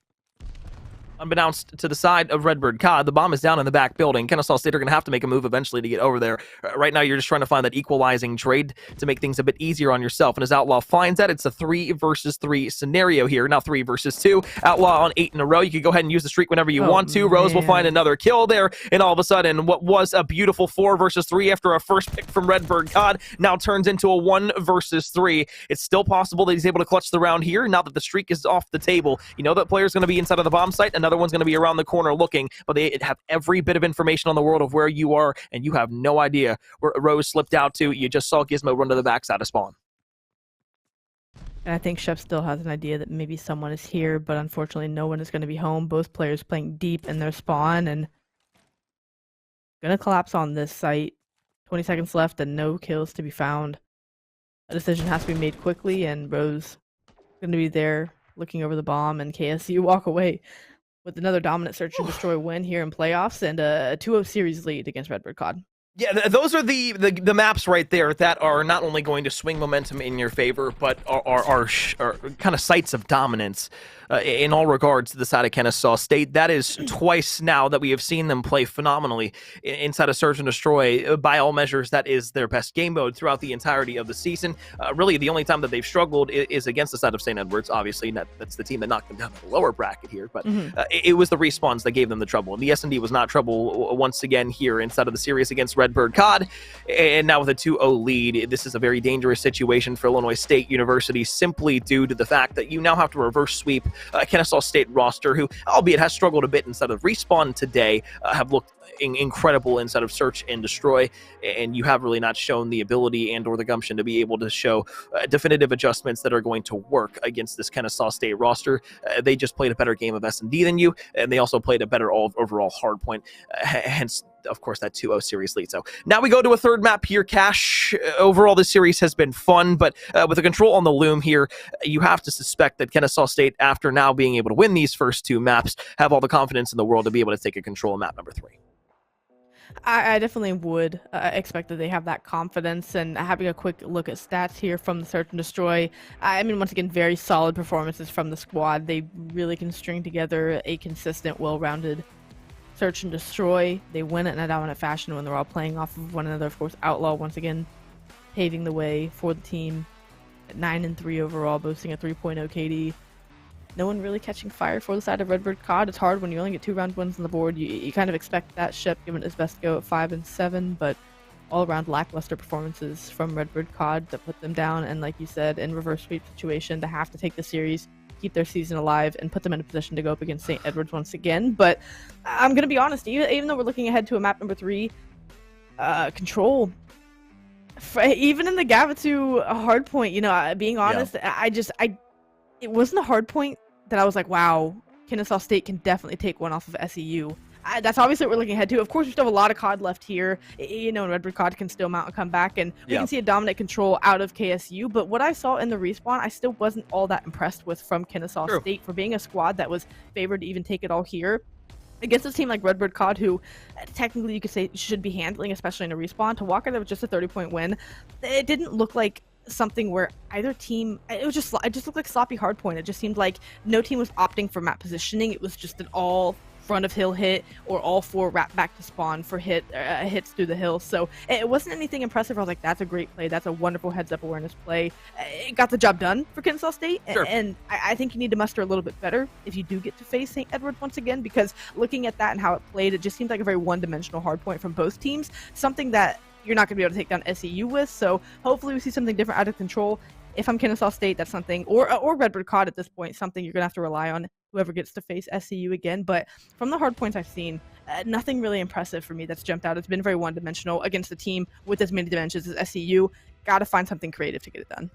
Unbeknownst to the side of Redbird COD, the bomb is down in the back building. Kennesaw State are going to have to make a move eventually to get over there. Right now, you're just trying to find that equalizing trade to make things a bit easier on yourself. And as Outlaw finds that, it's a 3 versus 3 scenario here. Now 3 versus 2. Outlaw on 8 in a row. You can go ahead and use the streak whenever you want to. Rose will find another kill there. And all of a sudden, what was a beautiful 4 versus 3 after a first pick from Redbird COD now turns into a 1 versus 3. It's still possible that he's able to clutch the round here now that the streak is off the table. You know that player's going to be inside of the bomb site. Another one's going to be around the corner looking, but they have every bit of information on the world of where you are, and you have no idea where Rose slipped out to. You just saw Gizmo run to the backside of spawn. And I think Chef still has an idea that maybe someone is here, but unfortunately no one is going to be home. Both players playing deep in their spawn, and going to collapse on this site. 20 seconds left and no kills to be found. A decision has to be made quickly, and Rose going to be there looking over the bomb, and KSU walk away with another dominant search and destroy win here in playoffs and a 2-0 series lead against Redbird COD. Yeah, those are the maps right there that are not only going to swing momentum in your favor, but are kind of sites of dominance in all regards to the side of Kennesaw State. That is twice now that we have seen them play phenomenally inside of Search and Destroy. By all measures, that is their best game mode throughout the entirety of the season. Really, the only time that they've struggled is against the side of St. Edwards. Obviously, that's the team that knocked them down to the lower bracket here, but it was the respawns that gave them the trouble. And the S&D was not trouble once again here inside of the series against Redbird COD. And now with a 2-0 lead, this is a very dangerous situation for Illinois State University simply due to the fact that you now have to reverse sweep Kennesaw State roster, who, albeit has struggled a bit inside of Respawn today, have looked incredible inside of Search and Destroy, and you have really not shown the ability and or the gumption to be able to show definitive adjustments that are going to work against this Kennesaw State roster. They just played a better game of S&D than you, and they also played a better overall hardpoint, hence of course, that 2-0 series lead. So now we go to a third map here, Cash. Overall, this series has been fun, but with the control on the loom here, you have to suspect that Kennesaw State, after now being able to win these first 2 maps, have all the confidence in the world to be able to take a control of map number 3. I definitely would expect that they have that confidence, and having a quick look at stats here from the Search and Destroy, I mean, once again, very solid performances from the squad. They really can string together a consistent, well-rounded Search and Destroy. They win it in a dominant fashion when they're all playing off of one another. Of course, Outlaw once again paving the way for the team at 9-3 overall, boasting a 3.0 KD. No one really catching fire for the side of Redbird COD. It's hard when you only get 2 round wins on the board. You kind of expect that Shep giving it his best go at 5-7, but all around lackluster performances from Redbird COD that put them down. And like you said, in reverse sweep situation, to have to take the series, keep their season alive, and put them in a position to go up against St. Edwards once again. But I'm going to be honest, even though we're looking ahead to a map number 3, Control, even in the Gavitu hard point, you know, being honest, it wasn't a hard point that I was like, wow, Kennesaw State can definitely take one off of SEU. That's obviously what we're looking ahead to. Of course, we still have a lot of COD left here. You know, and Redbird COD can still mount and come back, and we can see a dominant control out of KSU. But what I saw in the respawn, I still wasn't all that impressed with from Kennesaw State for being a squad that was favored to even take it all here against a team like Redbird COD, who technically you could say should be handling, especially in a respawn. To walk out with just a 30-point win, it didn't look like something where either team, it just looked like sloppy hardpoint. It just seemed like no team was opting for map positioning. It was just an all front of hill hit or all 4 wrap back to spawn for hits through the hill. So it wasn't anything impressive. I was like, that's a great play. That's a wonderful heads up awareness play. It got the job done for Kennesaw State. And I think you need to muster a little bit better if you do get to face St. Edwards once again, because looking at that and how it played, it just seemed like a very one-dimensional hardpoint from both teams. Something that you're not going to be able to take down SEU with. So hopefully we see something different out of Control. If I'm Kennesaw State, that's something, or Redbird COD at this point, something you're going to have to rely on whoever gets to face SEU again. But from the hard points I've seen, nothing really impressive for me that's jumped out. It's been very one-dimensional against a team with as many dimensions as SEU. Got to find something creative to get it done.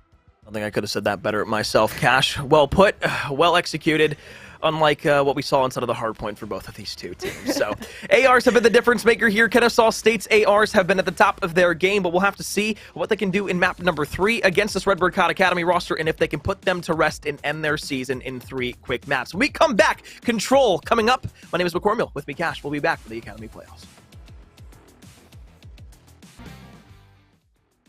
I think I could have said that better myself, Cash. Well put, well executed. Unlike what we saw inside of the hard point for both of these two teams. So ARs have been the difference maker here. Kennesaw State's ARs have been at the top of their game, but we'll have to see what they can do in map number 3 against this Redbird COD Academy roster, and if they can put them to rest and end their season in 3 quick maps. When we come back, Control coming up. My name is McCormill. With me, Cash. We'll be back for the Academy Playoffs.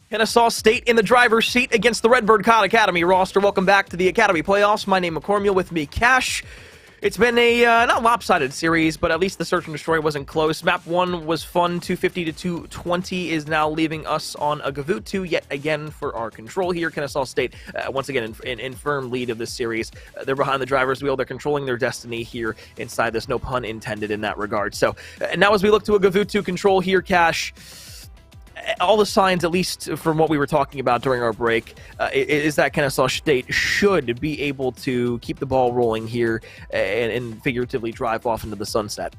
Kennesaw State in the driver's seat against the Redbird COD Academy roster. Welcome back to the Academy Playoffs. My name is McCormill. With me, Cash. It's been a not lopsided series, but at least the search and destroy wasn't close. Map 1 was fun. 250 to 220 is now leaving us on a Gavutu yet again for our control here. Kennesaw State, once again, in firm lead of this series. They're behind the driver's wheel. They're controlling their destiny here inside this, no pun intended in that regard. So now as we look to a Gavutu control here, Cash, all the signs, at least from what we were talking about during our break, is that Kennesaw State should be able to keep the ball rolling here and figuratively drive off into the sunset.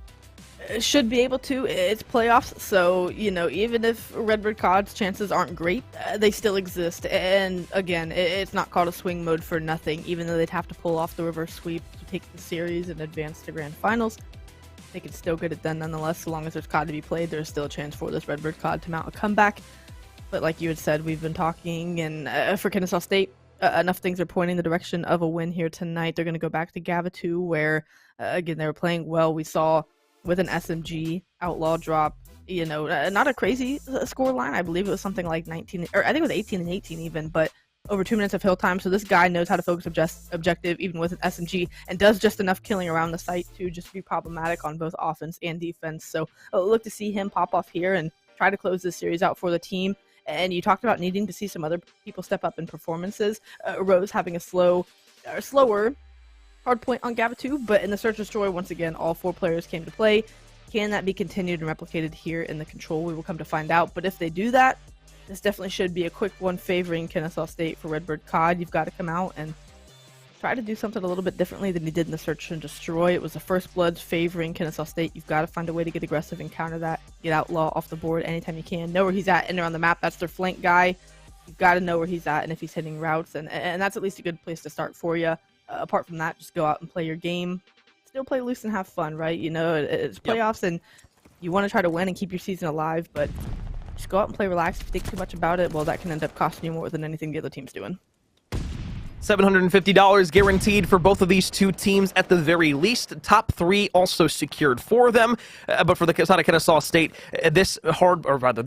Should be able to. It's playoffs, so, you know, even if Redbird COD's chances aren't great, they still exist. And again, it's not called a swing mode for nothing, even though they'd have to pull off the reverse sweep to take the series and advance to grand finals. They can still get it done nonetheless. So long as there's COD to be played, there's still a chance for this Redbird COD to mount a comeback. But like you had said, we've been talking, and for Kennesaw State, enough things are pointing the direction of a win here tonight. They're going to go back to Gavutu, where, again, they were playing well. We saw with an SMG outlaw drop, you know, not a crazy score line. I believe it was something like 19, or I think it was 18 and 18 even, but over 2 minutes of hill time. So this guy knows how to focus objective even with an SMG, and does just enough killing around the site to just be problematic on both offense and defense. So look to see him pop off here and try to close this series out for the team. And you talked about needing to see some other people step up in performances. Rose having a slower hard point on Gavutu, but in the search and destroy, once again, all 4 players came to play. Can that be continued and replicated here in the control? We will come to find out. But if they do that, this definitely should be a quick one favoring Kennesaw State for Redbird COD. You've got to come out and try to do something a little bit differently than you did in the search and destroy. It was the first bloods favoring Kennesaw State. You've got to find a way to get aggressive and counter that. Get Outlaw off the board anytime you can. Know where he's at in and around the map. That's their flank guy. You've got to know where he's at and if he's hitting routes. And that's at least a good place to start for you. Apart from that, just go out and play your game. Still play loose and have fun, right? You know, it's playoffs, and you want to try to win and keep your season alive, but just go out and play relaxed. If you think too much about it, well, that can end up costing you more than anything the other team's doing. $750 guaranteed for both of these two teams at the very least. Top 3 also secured for them. But for the side of Kennesaw State, this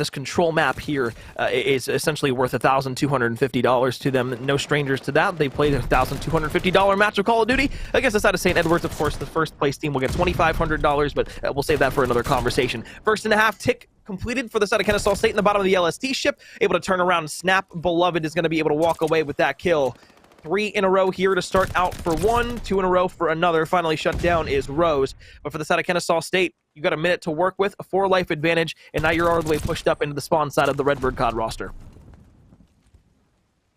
control map here is essentially worth $1,250 to them. No strangers to that. They played a $1,250 match of Call of Duty against the side of St. Edwards. Of course, the first place team will get $2,500, but we'll save that for another conversation. First and a half tick completed for the side of Kennesaw State in the bottom of the LST ship. Able to turn around and snap. Beloved is going to be able to walk away with that kill. 3 in a row here to start out for one, 2 in a row for another. Finally shut down is Rose. But for the side of Kennesaw State, you got a minute to work with, a 4-life advantage, and now you're all the way pushed up into the spawn side of the Redbird COD roster.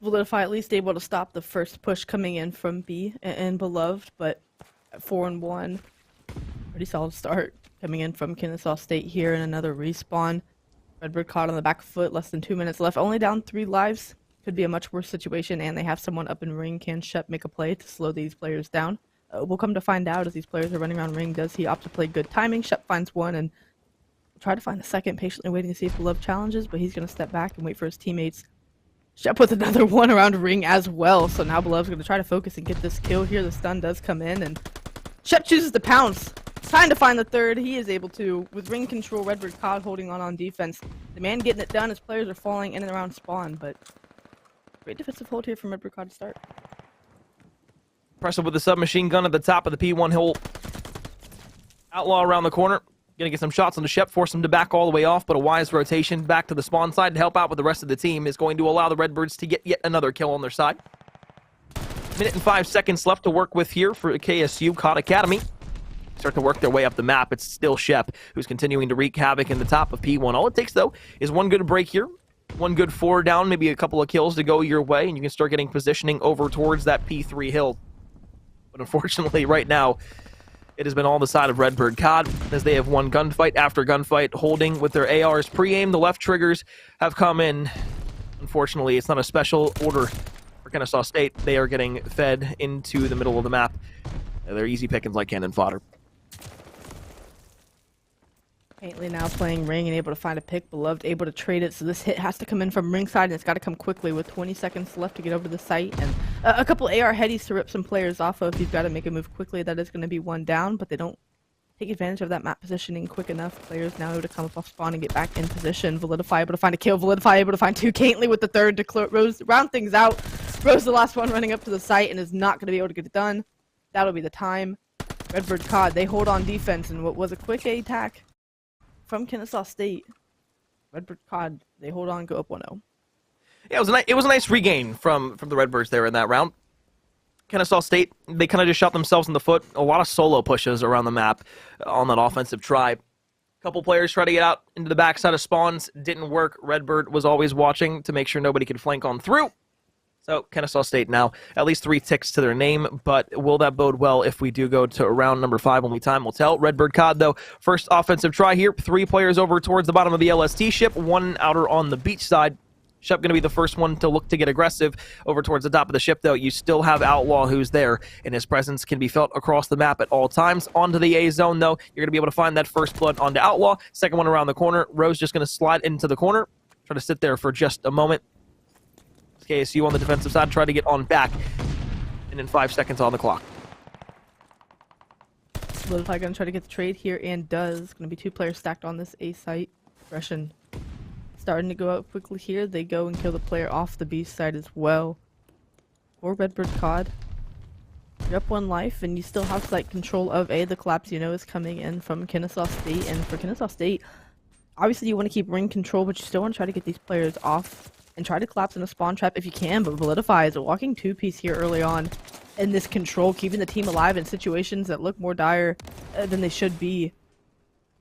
Validify at least able to stop the first push coming in from B and Beloved, but at 4-1, pretty solid start coming in from Kennesaw State here, and another respawn. Redbird COD on the back foot, less than 2 minutes left, only down 3 lives. Could be a much worse situation, and they have someone up in ring. Can Shep make a play to slow these players down? We'll come to find out as these players are running around ring. Does he opt to play good timing? Shep finds one and try to find the second, patiently waiting to see if Beloved challenges, but he's going to step back and wait for his teammates. Shep with another one around ring as well, so now Beloved's going to try to focus and get this kill here. The stun does come in, and Shep chooses to pounce. Trying to find the third. He is able to, with ring control. Redbird COD holding on defense. The man getting it done as players are falling in and around spawn, but great defensive hold here from Redbird COD to start. Impressive with the submachine gun at the top of the P1 hill. Outlaw around the corner. Gonna get some shots on the Shep, force him to back all the way off, but a wise rotation back to the spawn side to help out with the rest of the team is going to allow the Redbirds to get yet another kill on their side. Minute and 5 seconds left to work with here for KSU COD Academy. Start to work their way up the map. It's still Shep who's continuing to wreak havoc in the top of P1. All it takes, though, is one good break here. One good 4 down, maybe a couple of kills to go your way, and you can start getting positioning over towards that P3 hill. But unfortunately, right now, it has been all the side of Redbird COD, as they have won gunfight after gunfight, holding with their ARs pre-aimed. The left triggers have come in. Unfortunately, it's not a special order for Kennesaw State. They are getting fed into the middle of the map. They're easy pickings like cannon fodder. Faintly now playing ring and able to find a pick. Beloved able to trade it, so this hit has to come in from ringside, and it's got to come quickly with 20 seconds left to get over to the site, and a couple AR headies to rip some players off of. You've got to make a move quickly. That is going to be 1 down, but they don't take advantage of that map positioning quick enough. Players now able to come up off spawn and get back in position. Validify able to find a kill. Validify able to find 2. Cantley with the third to Rose round things out. Rose the last one running up to the site and is not going to be able to get it done. That'll be the time. Redbird COD, they hold on defense, and what was a quick A attack from Kennesaw State. Redbird COD, they hold on, go up 1-0. Yeah, it was a nice regain from the Redbirds there in that round. Kennesaw State, they kind of just shot themselves in the foot. A lot of solo pushes around the map on that offensive try. A couple players try to get out into the backside of spawns. Didn't work. Redbird was always watching to make sure nobody could flank on through. So Kennesaw State now at least 3 ticks to their name, but will that bode well if we do go to round number 5? Only time will tell. Redbird COD, though, first offensive try here. 3 players over towards the bottom of the LST ship, 1 outer on the beach side. Shep going to be the first one to look to get aggressive over towards the top of the ship, though. You still have Outlaw who's there, and his presence can be felt across the map at all times. Onto the A zone, though, you're going to be able to find that first blood onto Outlaw. Second one around the corner. Rose just going to slide into the corner. Try to sit there for just a moment. KSU on the defensive side, try to get on back. And in 5 seconds on the clock. Solidify going to try to get the trade here, and does. Going to be 2 players stacked on this A site. Aggression starting to go out quickly here. They go and kill the player off the B side as well. For Redbird COD. You're up 1 life, and you still have site control of A. The collapse, you know, is coming in from Kennesaw State. And for Kennesaw State, obviously you want to keep ring control, but you still want to try to get these players off and try to collapse in a spawn trap if you can. But Validify is a walking 2-piece here early on in this control, keeping the team alive in situations that look more dire than they should be.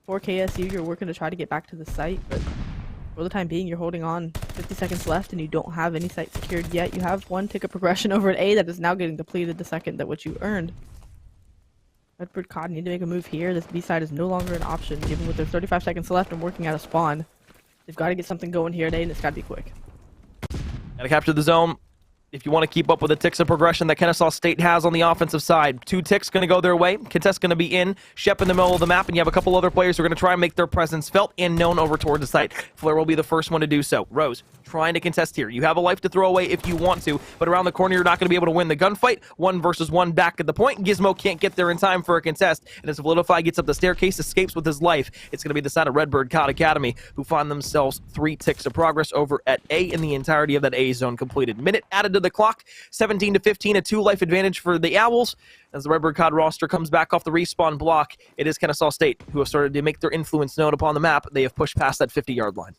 For KSU, you're working to try to get back to the site, but for the time being, you're holding on. 50 seconds left, and you don't have any site secured yet. You have 1 tick of progression over at A that is now getting depleted the second that what you earned. Redbird COD need to make a move here. This B side is no longer an option, given with their 35 seconds left and working out of spawn. They've got to get something going here today, and it's got to be quick. Gotta capture the zone. If you want to keep up with the ticks of progression that Kennesaw State has on the offensive side, 2 ticks going to go their way. Contest going to be in. Shep in the middle of the map, and you have a couple other players who are going to try and make their presence felt and known over towards the site. Flair will be the first one to do so. Rose trying to contest here. You have a life to throw away if you want to, but around the corner, you're not going to be able to win the gunfight. 1 versus 1 back at the point. Gizmo can't get there in time for a contest, and as Validify gets up the staircase, escapes with his life. It's going to be the side of Redbird COD Academy, who find themselves 3 ticks of progress over at A in the entirety of that A zone completed. Minute added to the clock. 17 to 15, a 2 life advantage for the Owls. As the Redbird COD roster comes back off the respawn block, it is Kennesaw State who have started to make their influence known upon the map. They have pushed past that 50-yard line.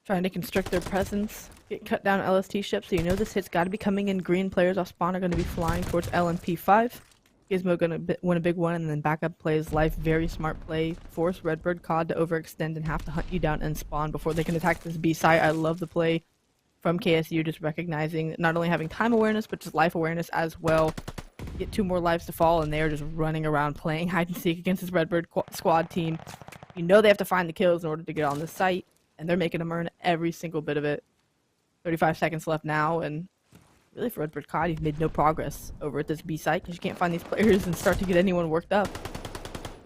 Trying to constrict their presence, get cut down LST ships, so you know this hit's got to be coming in green. Players off spawn are going to be flying towards LMP5. Gizmo going to win a big one, and then backup plays life. Very smart play. Force Redbird COD to overextend and have to hunt you down and spawn before they can attack this B site. I love the play from KSU, just recognizing not only having time awareness, but just life awareness as well. Get 2 more lives to fall, and they are just running around playing hide and seek against this Redbird squad team. You know they have to find the kills in order to get on the site, and they're making them earn every single bit of it. 35 seconds left now, and really for Redbird COD, you've made no progress over at this B site because you can't find these players and start to get anyone worked up.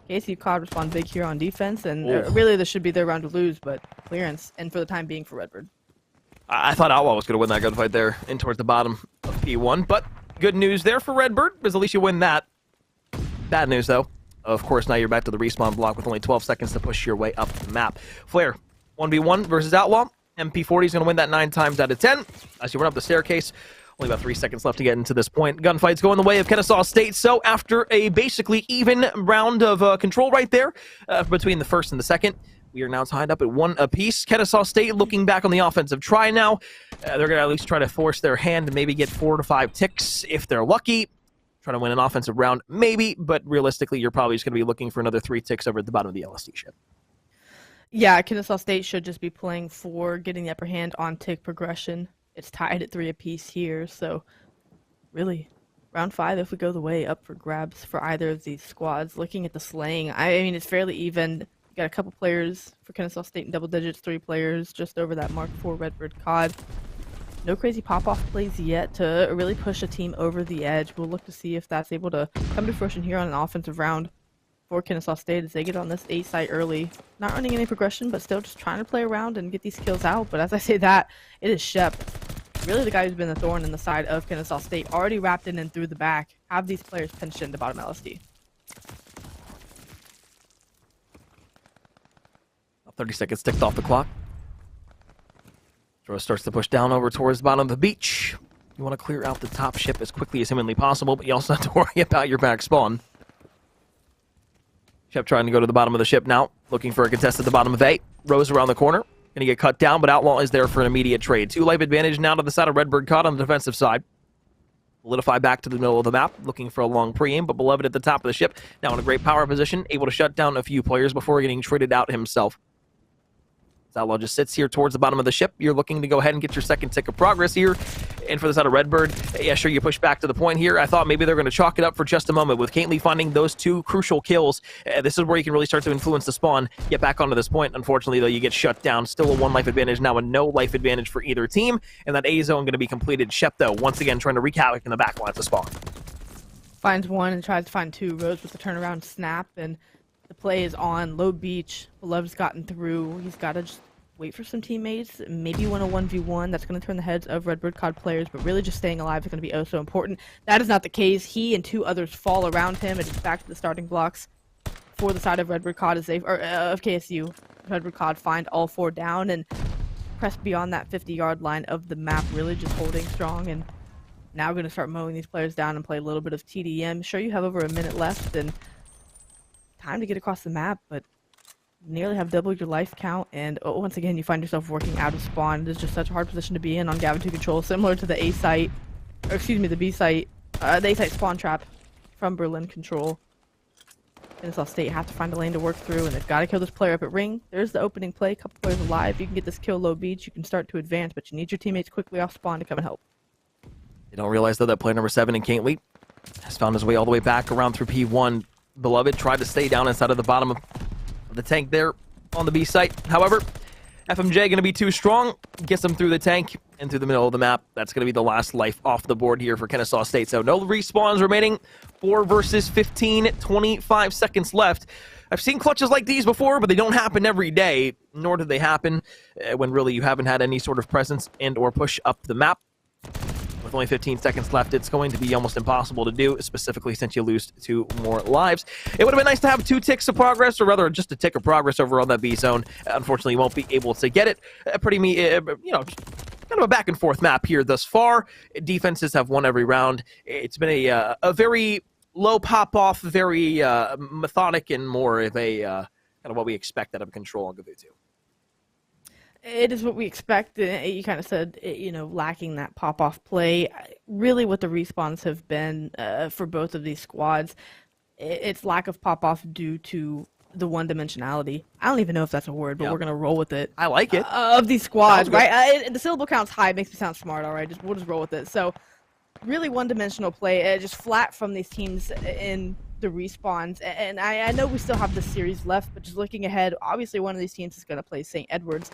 KSU COD respond big here on defense, and really this should be their round to lose, but clearance, and for the time being for Redbird. I thought Outlaw was going to win that gunfight there in towards the bottom of P1, but good news there for Redbird, because at least you win that. Bad news, though. Of course, now you're back to the respawn block with only 12 seconds to push your way up the map. Flair, 1v1 versus Outlaw. MP40 is going to win that 9 times out of 10. As you run up the staircase, only about 3 seconds left to get into this point. Gunfight's going the way of Kennesaw State, so after a basically even round of control right there between the first and the second, we are now tied up at 1 apiece. Kennesaw State looking back on the offensive try now. They're going to at least try to force their hand and maybe get 4 to 5 ticks if they're lucky. Try to win an offensive round, maybe, but realistically, you're probably just going to be looking for another 3 ticks over at the bottom of the LST ship. Yeah, Kennesaw State should just be playing for getting the upper hand on tick progression. It's tied at 3 apiece here, so really, round 5, if we go the way, up for grabs for either of these squads. Looking at the slaying, I mean, it's fairly even. Got a couple players for Kennesaw State in double digits, 3 players just over that mark for Redbird COD. No crazy pop-off plays yet to really push a team over the edge. We'll look to see if that's able to come to fruition here on an offensive round for Kennesaw State as they get on this A site early. Not running any progression, but still just trying to play around and get these kills out. But as I say that, it is Shep, really the guy who's been the thorn in the side of Kennesaw State, already wrapped in and through the back. Have these players pinched into bottom LSD. 30 seconds ticked off the clock. Throw starts to push down over towards the bottom of the beach. You want to clear out the top ship as quickly as humanly possible, but you also have to worry about your back spawn. Shep trying to go to the bottom of the ship now, looking for a contest at the bottom of A. Rose around the corner, gonna get cut down, but Outlaw is there for an immediate trade. 2 life advantage now to the side of Redbird COD on the defensive side. Solidify back to the middle of the map, looking for a long pre-aim, but Beloved at the top of the ship, now in a great power position, able to shut down a few players before getting traded out himself. Outlaw just sits here towards the bottom of the ship. You're looking to go ahead and get your second tick of progress here. And for the side of Redbird, yeah, sure, you push back to the point here. I thought maybe they're going to chalk it up for just a moment. With Kaintley finding those 2 crucial kills, this is where you can really start to influence the spawn, get back onto this point. Unfortunately, though, you get shut down. Still a 1 life advantage, now a no life advantage for either team. And that A zone going to be completed. Shep, though, once again, trying to wreak havoc in the back line to spawn. Finds 1 and tries to find 2. Rose with the turnaround snap, and the play is on. Low beach. Beloved's gotten through. He's got to just wait for some teammates, maybe win a 1v1. That's going to turn the heads of Redbird COD players, but really just staying alive is going to be oh so important. That is not the case. He and 2 others fall around him, and it's back to the starting blocks for the side of Redbird COD as they, of KSU. Redbird COD find all 4 down and press beyond that 50-yard line of the map, really just holding strong, and now going to start mowing these players down and play a little bit of TDM. Sure, you have over a minute left and time to get across the map, but nearly have doubled your life count, and once again you find yourself working out of spawn. It is just such a hard position to be in on Gavin 2 control, similar to the A site, or excuse me, the B site, the A site spawn trap from Berlin control. Kennesaw State have to find a lane to work through, and they've got to kill this player up at ring. There's the opening play, couple players alive. You can get this kill low beach, you can start to advance, but you need your teammates quickly off spawn to come and help. They don't realize, though, that player number 7 in Kaintley has found his way all the way back around through P1. Beloved tried to stay down inside of the bottom of the tank there on the B site. However, FMJ going to be too strong, gets them through the tank and through the middle of the map. That's going to be the last life off the board here for Kennesaw State. So no respawns remaining. 4 versus 15, 25 seconds left. I've seen clutches like these before, but they don't happen every day, nor do they happen when really you haven't had any sort of presence and or push up the map. With only 15 seconds left, it's going to be almost impossible to do, specifically since you lose 2 more lives. It would have been nice to have 2 ticks of progress, or rather just a tick of progress over on that B zone. Unfortunately, you won't be able to get it. Kind of a back and forth map here thus far. Defenses have won every round. It's been a very low pop-off, very methodic, and more of a kind of what we expect out of Control on Gavu 2. It is what we expect. You kind of said, lacking that pop-off play. Really what the respawns have been for both of these squads, it's lack of pop-off due to the one-dimensionality. I don't even know if that's a word, but we're going to roll with it. I like it. Of these squads, right? The syllable count's high. It makes me sound smart, all right? We'll just roll with it. So really one-dimensional play, just flat from these teams in the respawns. And I know we still have this series left, but just looking ahead, obviously one of these teams is going to play St. Edwards.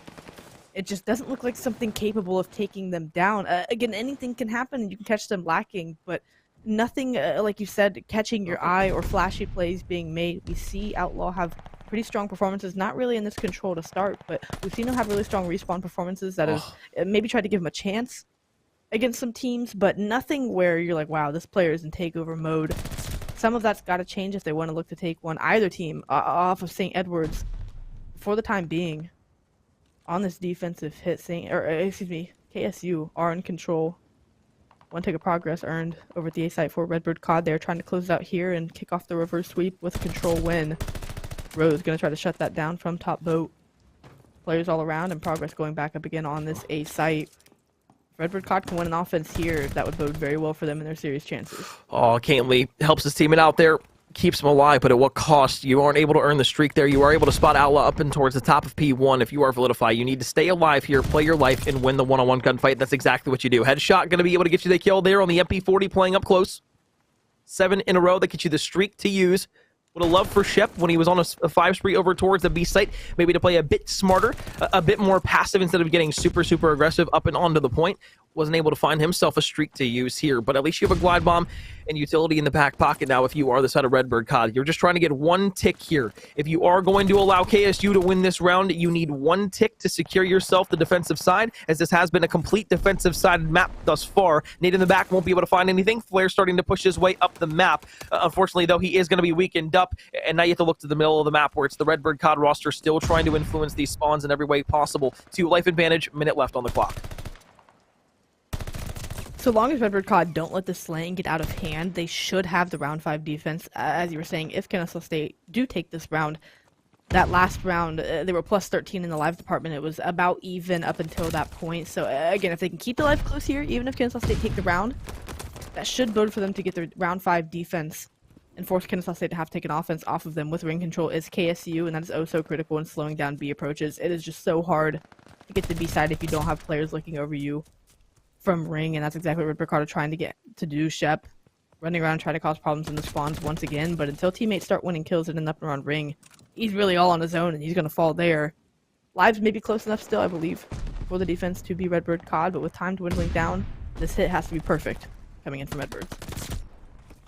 It just doesn't look like something capable of taking them down. Again, anything can happen, and you can catch them lacking, but nothing, like you said, catching your eye or flashy plays being made. We see Outlaw have pretty strong performances, not really in this Control to start, but we've seen him have really strong respawn performances that have maybe tried to give him a chance against some teams, but nothing where you're like, wow, this player is in takeover mode. Some of that's got to change if they want to look to take either team off of St. Edwards for the time being. On this defensive hit, KSU are in control. 1 tick of progress earned over at the A site for Redbird COD. They're trying to close it out here and kick off the reverse sweep with a Control win. Rose going to try to shut that down from top boat. Players all around and progress going back up again on this A site. Redbird COD can win an offense here. That would bode very well for them in their series chances. Oh, Kaintley helps his teammate out there. Keeps him alive, but at what cost? You aren't able to earn the streak there. You are able to spot Outlaw up and towards the top of P1. If you are Validify, you need to stay alive here, play your life, and win the one-on-one gunfight. That's exactly what you do. Headshot going to be able to get you the kill there on the MP40 playing up close. 7 in a row that gets you the streak to use. Would have loved for Shep when he was on a 5 spree over towards the B site, maybe to play a bit smarter, a bit more passive instead of getting super, super aggressive up and onto the point. Wasn't able to find himself a streak to use here, but at least you have a glide bomb and utility in the back pocket now if you are the side of Redbird COD. You're just trying to get 1 tick here. If you are going to allow KSU to win this round, you need 1 tick to secure yourself the defensive side, as this has been a complete defensive side map thus far. Nate in the back won't be able to find anything. Flair starting to push his way up the map. Unfortunately, though, he is going to be weakened up, and now you have to look to the middle of the map where it's the Redbird COD roster still trying to influence these spawns in every way possible. 2 life advantage, minute left on the clock. So long as Redbird COD don't let the slaying get out of hand, they should have the round 5 defense. As you were saying, if Kennesaw State do take this round, that last round, they were plus 13 in the lives department. It was about even up until that point. So again, if they can keep the lives close here, even if Kennesaw State take the round, that should bode for them to get their round 5 defense and force Kennesaw State to have to take an offense off of them with ring control is KSU, and that is oh so critical in slowing down B approaches. It is just so hard to get the B side if you don't have players looking over you from ring, and that's exactly what Redbird COD are trying to get to do. Shep running around trying to cause problems in the spawns once again, but until teammates start winning kills and end up around ring, he's really all on his own, and he's going to fall there. Lives may be close enough still, I believe, for the defense to be Redbird COD, but with time dwindling down, this hit has to be perfect coming in from Redbird.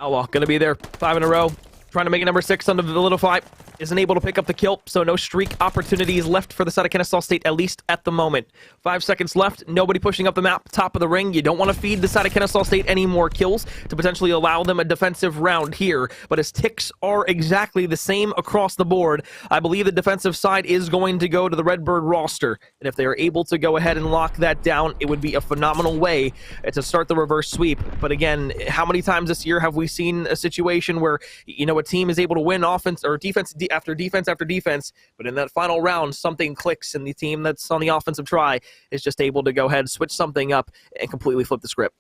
Oh well, gonna be there 5 in a row. Trying to make it number 6 under the Vilidify. Isn't able to pick up the kill, so no streak opportunities left for the side of Kennesaw State, at least at the moment. 5 seconds left, nobody pushing up the map, top of the ring. You don't want to feed the side of Kennesaw State any more kills to potentially allow them a defensive round here, but as ticks are exactly the same across the board, I believe the defensive side is going to go to the Redbird roster, and if they are able to go ahead and lock that down, it would be a phenomenal way to start the reverse sweep. But again, how many times this year have we seen a situation where, you know, a team is able to win offense or defense after defense after defense, but in that final round, something clicks and the team that's on the offensive try is just able to go ahead, switch something up, and completely flip the script.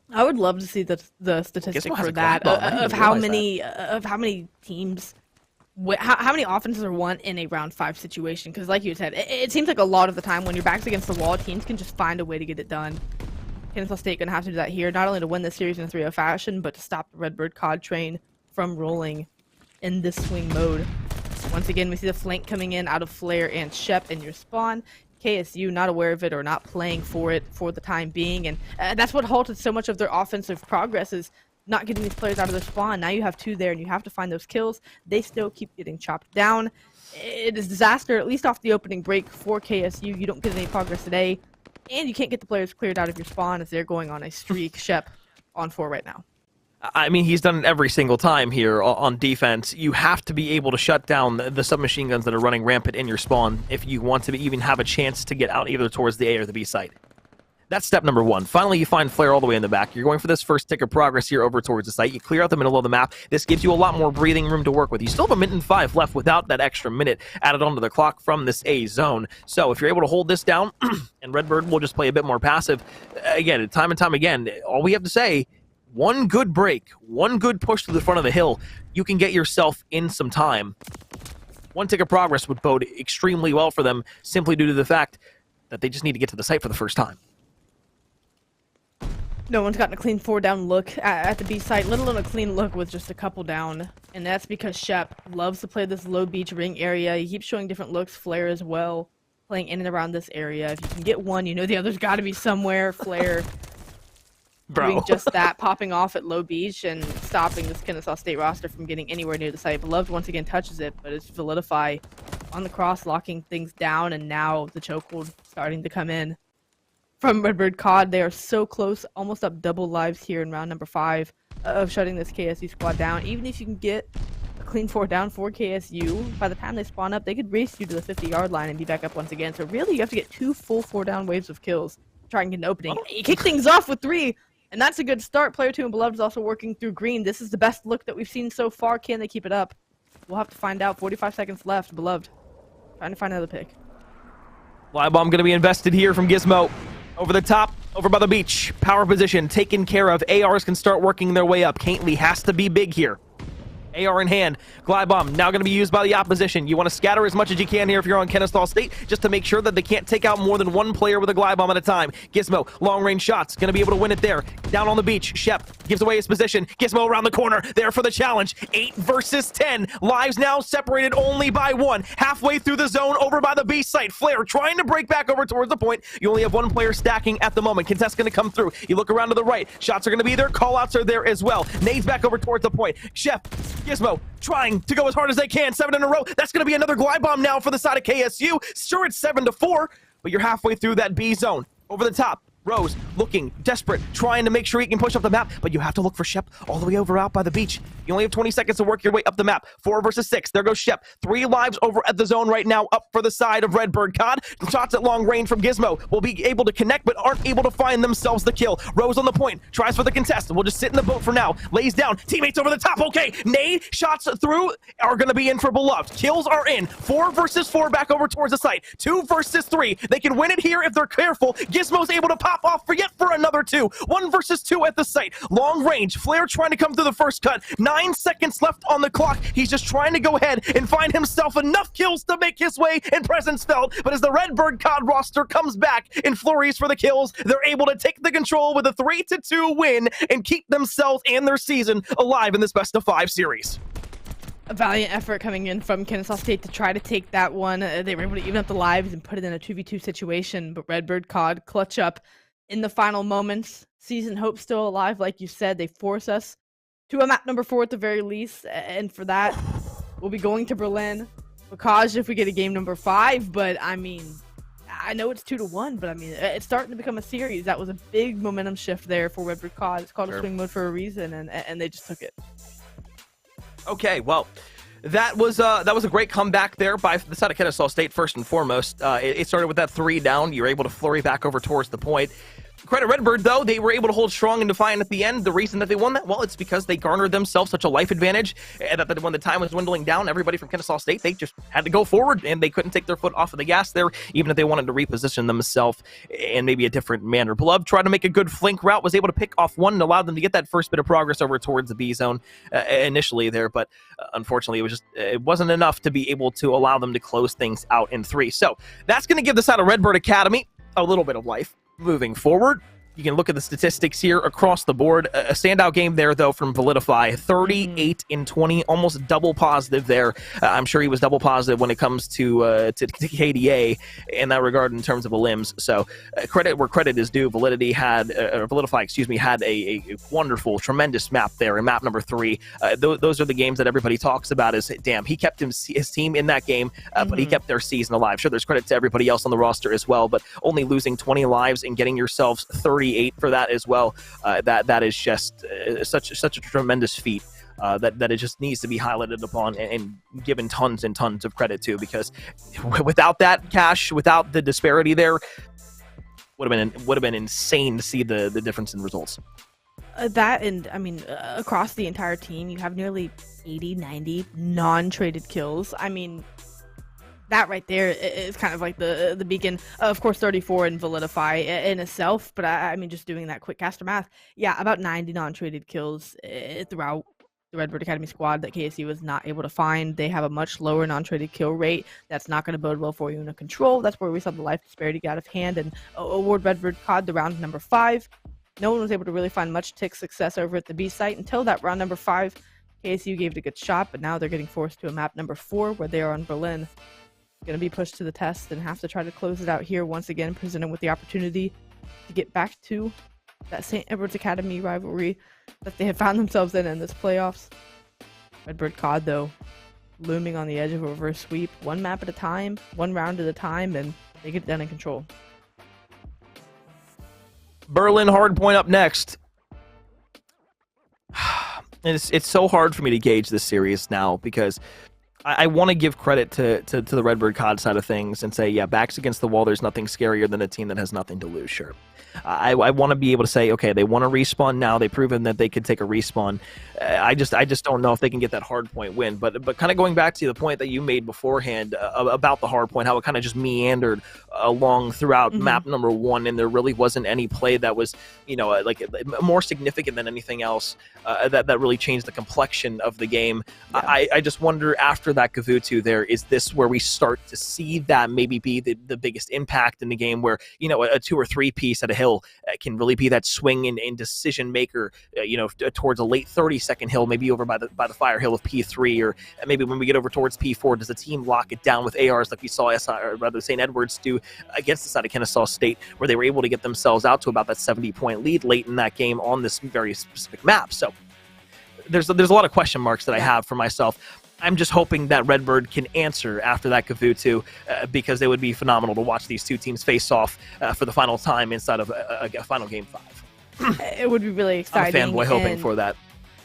I would love to see the statistic for that of how many teams, how many offenses are won in a round 5 situation. Because like you said, it seems like a lot of the time when your back's against the wall, teams can just find a way to get it done. Kennesaw State gonna have to do that here, not only to win this series in a 3-0 fashion, but to stop the Redbird COD train from rolling in this swing mode. Once again, we see the flank coming in out of Flare and Shep in your spawn. KSU not aware of it or not playing for it for the time being, and that's what halted so much of their offensive progress, is not getting these players out of their spawn. Now you have 2 there and you have to find those kills. They still keep getting chopped down. It is disaster, at least off the opening break for KSU. You don't get any progress today, and you can't get the players cleared out of your spawn as they're going on a streak. Shep on 4 right now. I mean, he's done it every single time here on defense. You have to be able to shut down the submachine guns that are running rampant in your spawn if you want to even have a chance to get out either towards the A or the B site. That's step number 1. Finally, you find Flare all the way in the back. You're going for this first tick of progress here over towards the site. You clear out the middle of the map. This gives you a lot more breathing room to work with. You still have a minute and 5 left without that extra minute added onto the clock from this A zone. So if you're able to hold this down, and Redbird will just play a bit more passive, again, time and time again, all we have to say, one good break, one good push to the front of the hill, you can get yourself in some time. One tick of progress would bode extremely well for them, simply due to the fact that they just need to get to the site for the first time. No one's gotten a clean 4 down look at the B site, let alone a clean look with just a couple down. And that's because Shep loves to play this low beach ring area. He keeps showing different looks, Flare as well, playing in and around this area. If you can get one, you know the other's got to be somewhere. Flare doing just that, popping off at low beach and stopping this Kennesaw State roster from getting anywhere near the site. Beloved once again touches it, but it's Vilidify on the cross, locking things down, and now the chokehold starting to come in from Redbird COD. They are so close, almost up double lives here in round number 5 of shutting this KSU squad down. Even if you can get a clean 4 down for KSU, by the time they spawn up, they could race you to the 50-yard line and be back up once again. So really, you have to get 2 full 4 down waves of kills to try and get an opening. You kick things off with 3, and that's a good start. Player 2 and Beloved is also working through green. This is the best look that we've seen so far. Can they keep it up? We'll have to find out. 45 seconds left. Beloved trying to find another pick. Live bomb going to be invested here from Gizmo. Over the top, over by the beach. Power position taken care of. ARs can start working their way up. Cantley has to be big here. AR in hand. Glide bomb now going to be used by the opposition. You want to scatter as much as you can here if you're on Kennesaw State, just to make sure that they can't take out more than one player with a glide bomb at a time. Gizmo, long range shots, going to be able to win it there. Down on the beach, Shep gives away his position. Gizmo around the corner, there for the challenge. 8 versus 10. Lives now separated only by 1. Halfway through the zone, over by the B site. Flare trying to break back over towards the point. You only have 1 player stacking at the moment. Contest going to come through. You look around to the right. Shots are going to be there. Callouts are there as well. Nades back over towards the point. Shep, Gizmo trying to go as hard as they can. 7 in a row. That's going to be another glide bomb now for the side of KSU. Sure, it's 7-4, but you're halfway through that B zone. Over the top, Rose looking desperate, trying to make sure he can push up the map, but you have to look for Shep all the way over out by the beach. You only have 20 seconds to work your way up the map. 4 versus 6. There goes Shep. 3 lives over at the zone right now, up for the side of Redbird. COD, shots at long range from Gizmo will be able to connect, but aren't able to find themselves the kill. Rose on the point, tries for the contest. We'll just sit in the boat for now. Lays down, teammates over the top. Okay, nade shots through are going to be in for Beloved. Kills are in. 4 versus 4 back over towards the site. 2 versus 3. They can win it here if they're careful. Gizmo's able to pop off for another 2. 1 versus 2 at the site. Long range. Flare trying to come through the first cut. 9 seconds left on the clock. He's just trying to go ahead and find himself enough kills to make his way and presence felt. But as the Redbird COD roster comes back in flurries for the kills, they're able to take the control with a 3-2 win and keep themselves and their season alive in this best-of-5 series. A valiant effort coming in from Kennesaw State to try to take that one. They were able to even up the lives and put it in a 2v2 situation, but Redbird COD clutch up in the final moments. Season hope still alive, like you said. They force us to a map number 4 at the very least, and for that, we'll be going to Berlin. Because if we get a game number 5, but I mean, I know it's 2-1, but I mean, it's starting to become a series. That was a big momentum shift there for Redbird COD. It's called a swing mode for a reason, and they just took it. Okay, well, that was a great comeback there by the side of Kennesaw State, first and foremost. It started with that 3 down. You're able to flurry back over towards the point. Credit Redbird, though, they were able to hold strong and defiant at the end. The reason that they won that, well, it's because they garnered themselves such a life advantage, and that when the time was dwindling down, everybody from Kennesaw State, they just had to go forward, and they couldn't take their foot off of the gas there, even if they wanted to reposition themselves in maybe a different manner. Beloved tried to make a good flank route, was able to pick off one and allow them to get that first bit of progress over towards the B zone initially there, but unfortunately, it wasn't enough to be able to allow them to close things out in 3. So that's going to give the side of Redbird Academy a little bit of life moving forward. You can look at the statistics here across the board. A standout game there, though, from Validify. 38-20, almost double positive there. I'm sure he was double positive when it comes to KDA in that regard in terms of elims. So credit where credit is due. Validify had a wonderful, tremendous map there in map number 3. Those are the games that everybody talks about as, damn, he kept his team in that game, but he kept their season alive. Sure, there's credit to everybody else on the roster as well, but only losing 20 lives and getting yourselves 38 for that as well, that is just such a tremendous feat that it just needs to be highlighted upon and given tons and tons of credit to, because without that cash, without the disparity there, would have been insane to see the difference in results. That, and I mean, across the entire team, you have nearly 80-90 non-traded kills. I mean, that right there is kind of like the beacon. Of course, 34 in Validify in itself, but I mean, just doing that quick caster math, yeah, about 90 non-traded kills throughout the Redbird Academy squad that KSU was not able to find. They have a much lower non-traded kill rate. That's not going to bode well for you in a control. That's where we saw the life disparity get out of hand and award Redbird COD the round number 5. No one was able to really find much tick success over at the B site until that round number 5. KSU gave it a good shot, but now they're getting forced to a map number 4 where they are on Berlin. Going to be pushed to the test and have to try to close it out here once again, presented with the opportunity to get back to that St. Edward's Academy rivalry that they have found themselves in this playoffs. Redbird COD, though, looming on the edge of a reverse sweep, one map at a time, one round at a time, and they get it done in control. Berlin Hardpoint up next. It's so hard for me to gauge this series now because I want to give credit to the Redbird COD side of things and say, yeah, backs against the wall, there's nothing scarier than a team that has nothing to lose, sure. I want to be able to say, okay, they want to respawn now. They've proven that they could take a respawn. I just don't know if they can get that hard point win. But kind of going back to the point that you made beforehand about the hard point, how it kind of just meandered along throughout map number 1, and there really wasn't any play that was, like more significant than anything else that really changed the complexion of the game. Yeah. I just wonder after that Kavutu there, is this where we start to see that maybe be the biggest impact in the game where, a 2 or 3 piece at a hill can really be that swing and decision maker, towards a late 30-second hill, maybe over by the fire hill of P3, or maybe when we get over towards P4, does the team lock it down with ARs like we saw St. Edwards do against the side of Kennesaw State, where they were able to get themselves out to about that 70-point lead late in that game on this very specific map. So there's a lot of question marks that I have for myself. I'm just hoping that Redbird can answer after that Kavutu, because it would be phenomenal to watch these two teams face off for the final time inside of a final Game 5. It would be really exciting. I'm a fanboy hoping for that.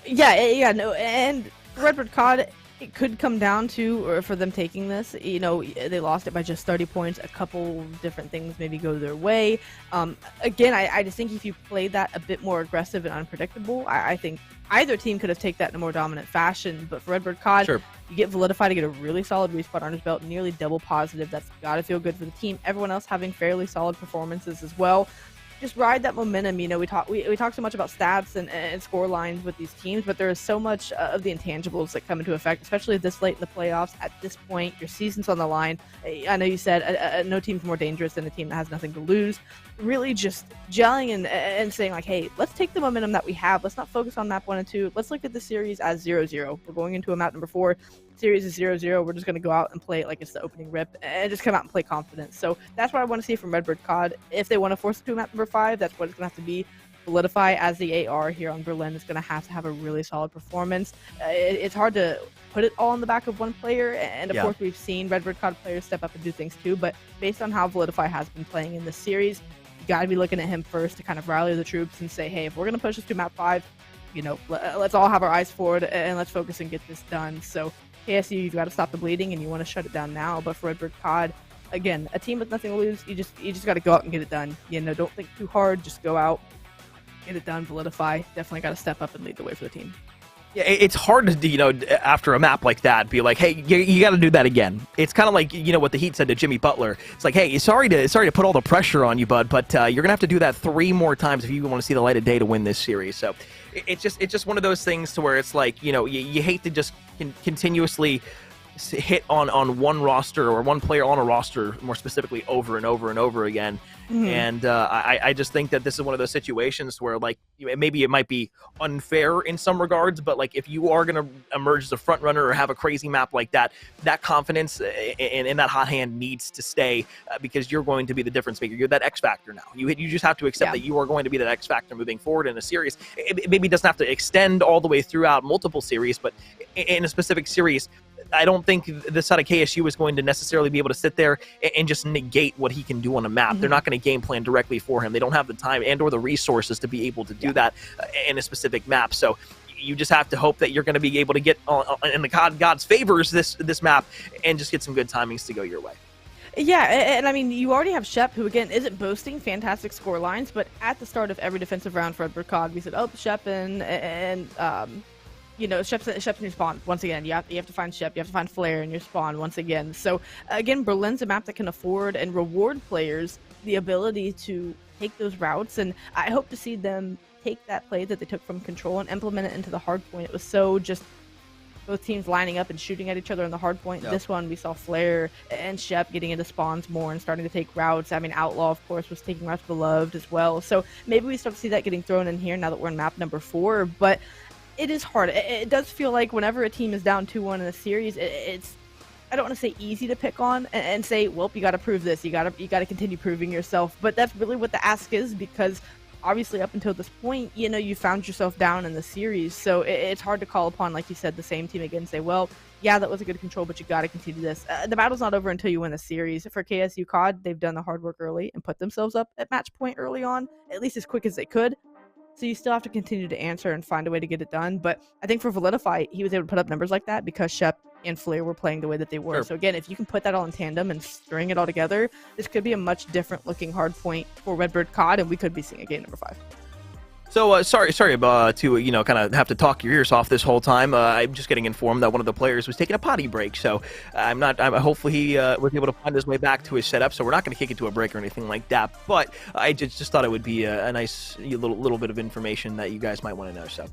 Yeah, no, and Redbird COD, it could come down to, or for them taking this, you know, they lost it by just 30 points. A couple different things maybe go their way. Again, I just think if you played that a bit more aggressive and unpredictable, I think either team could have taken that in a more dominant fashion. But for Redbird COD, Sure. You get Validify to get a really solid respawn on his belt, nearly double positive. That's got to feel good for the team. Everyone else having fairly solid performances as well. Just ride that momentum. You know, we talk so much about stats and score lines with these teams, but there is so much of the intangibles that come into effect, especially this late in the playoffs. At this point, your season's on the line. I know you said no team's more dangerous than a team that has nothing to lose. Really just gelling and saying like, hey, let's take the momentum that we have. Let's not focus on map 1 and 2. Let's look at the series as 0-0. We're going into a map number 4. Series is 0-0. We're just going to go out and play it like it's the opening rip and just come out and play confidence. So that's what I want to see from Redbird COD. If they want to force it to a map number 5, that's what it's going to have to be. Validify as the AR here on Berlin is going to have a really solid performance. It's hard to put it all in the back of one player, and of course we've seen Redbird COD players step up and do things too, but based on how Validify has been playing in this series, you got to be looking at him first to kind of rally the troops and say, hey, if we're going to push this to map 5, you know, let's all have our eyes forward and let's focus and get this done. So KSU, you've got to stop the bleeding and you want to shut it down now. But for Redbird COD, again, a team with nothing to lose, you just got to go out and get it done. You know, don't think too hard, just go out, get it done, Validify. Definitely got to step up and lead the way for the team. Yeah, it's hard to, you know, after a map like that, be like, hey, you got to do that again. It's kind of like, you know, what the Heat said to Jimmy Butler. It's like, hey, sorry to put all the pressure on you, bud, but you're gonna have to do that 3 more times if you want to see the light of day to win this series. So it's just one of those things to where it's like, you know, you hate to just continuously hit on one roster or one player on a roster more specifically over and over and over again. And I just think that this is one of those situations where, like, maybe it might be unfair in some regards, but like if you are going to emerge as a front runner or have a crazy map like that, that confidence and that hot hand needs to stay because you're going to be the difference maker. You're that X factor now. You just have to accept that you are going to be that X factor moving forward in a series. It maybe doesn't have to extend all the way throughout multiple series, but in a specific series, I don't think the side of KSU is going to necessarily be able to sit there and just negate what he can do on a map. They're not going to game plan directly for him. They don't have the time and or the resources to be able to do that in a specific map. So you just have to hope that you're going to be able to get in the God's favors this map and just get some good timings to go your way. Yeah, and I mean, you already have Shep, who again isn't boasting fantastic score lines, but at the start of every defensive round for Redbird COD, we said, oh, Shep and you know, Shep's in your spawn. Once again, you have to find Shep, you have to find Flare in your spawn once again. So again, Berlin's a map that can afford and reward players the ability to take those routes, and I hope to see them take that play that they took from Control and implement it into the hard point. It was so just both teams lining up and shooting at each other in the hard point. This one, we saw Flare and Shep getting into spawns more and starting to take routes. I mean, Outlaw, of course, was taking routes Beloved as well. So maybe we start to see that getting thrown in here now that we're in map number 4, but it is hard. It does feel like whenever a team is down 2-1 in a series, it's, I don't want to say easy to pick on and say, well, you got to prove this. You got to continue proving yourself. But that's really what the ask is, because obviously up until this point, you know, you found yourself down in the series. So it's hard to call upon, like you said, the same team again and say, well, yeah, that was a good control, but you got to continue this. The battle's not over until you win the series. For KSU COD, they've done the hard work early and put themselves up at match point early on, at least as quick as they could. So you still have to continue to answer and find a way to get it done. But I think for Validify, he was able to put up numbers like that because Shep and Flare were playing the way that they were. So again, if you can put that all in tandem and string it all together, this could be a much different looking hard point for Redbird COD, and we could be seeing a game number 5. So sorry to you know, kind of have to talk your ears off this whole time. I'm just getting informed that one of the players was taking a potty break, so hopefully he was able to find his way back to his setup. So we're not going to kick it to a break or anything like that. But I just thought it would be a nice little bit of information that you guys might want to know. So.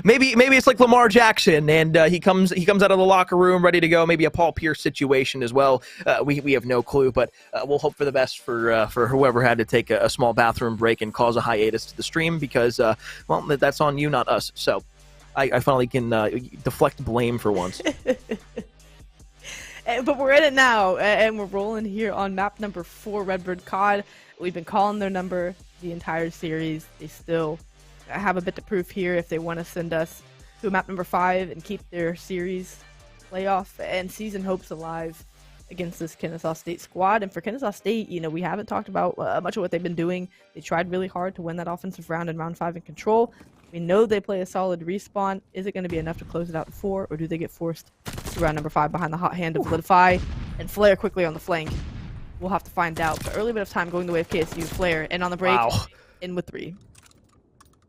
Maybe it's like Lamar Jackson, and he comes out of the locker room ready to go. Maybe a Paul Pierce situation as well. We have no clue, but we'll hope for the best for whoever had to take a small bathroom break and cause a hiatus to the stream, because well, that's on you, not us. So I finally can deflect blame for once. But we're in it now, and we're rolling here on map number 4, Redbird COD. We've been calling their number the entire series. They still have a bit to prove here if they want to send us to map number 5 and keep their series playoff and season hopes alive against this Kennesaw State squad. And for Kennesaw State, you know, we haven't talked about much of what they've been doing. They tried really hard to win that offensive round in round 5 in control. We know they play a solid respawn. Is it going to be enough to close it out in 4, or do they get forced to round number 5 behind the hot hand of Solidify and Flare quickly on the flank? We'll have to find out. But early bit of time going the way of KSU, Flare, and on the break, in with 3.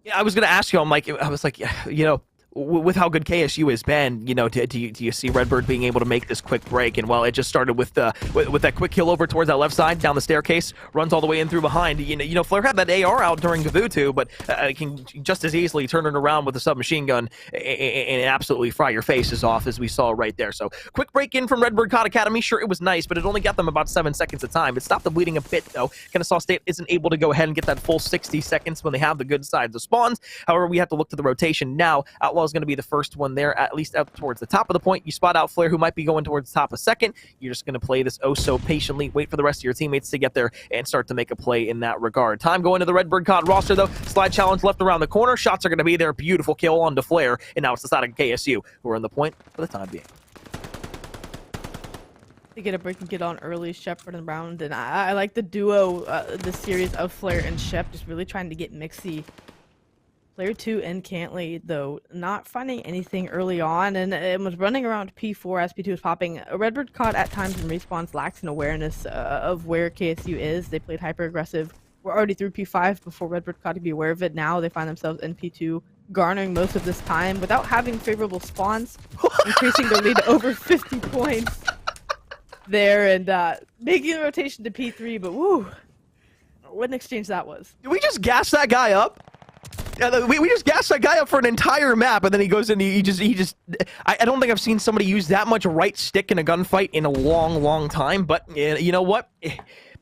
Yeah, I was going to ask you, I was like, you know, with how good KSU has been, you know, do you see Redbird being able to make this quick break? And well, it just started with that quick kill over towards that left side, down the staircase, runs all the way in through behind. You know, Flare had that AR out during Gavutu, but can just as easily turn it around with a submachine gun and absolutely fry your faces off, as we saw right there. So quick break in from Redbird COD Academy. Sure, it was nice, but it only got them about 7 seconds of time. It stopped the bleeding a bit, though. Kennesaw State isn't able to go ahead and get that full 60 seconds when they have the good sides of spawns. However, we have to look to the rotation now. Outlaw is going to be the first one there, at least up towards the top of the point. You spot out Flare, who might be going towards the top a second. You're just going to play this oh so patiently, wait for the rest of your teammates to get there and start to make a play in that regard. Time going to the Redbird COD roster, though. Slide challenge left around the corner. Shots are going to be there. Beautiful kill onto Flare, and now it's the side of KSU who are on the point for the time being. They get a break and get on early, Shepard and Brown, and I like the duo, the series of Flare and Shep, just really trying to get mixy. Player 2 and Cantley, though, not finding anything early on, and it was running around P4 as P2 was popping. Redbird COD at times in respawns lacks an awareness of where KSU is. They played hyper-aggressive. We're already through P5 before Redbird COD could be aware of it. Now they find themselves in P2, garnering most of this time without having favorable spawns, increasing their lead to over 50 points there, and making the rotation to P3, but woo, what an exchange that was. Did we just gas that guy up? We just gassed that guy up for an entire map, and then he goes in. He just. I don't think I've seen somebody use that much right stick in a gunfight in a long time. But you know what?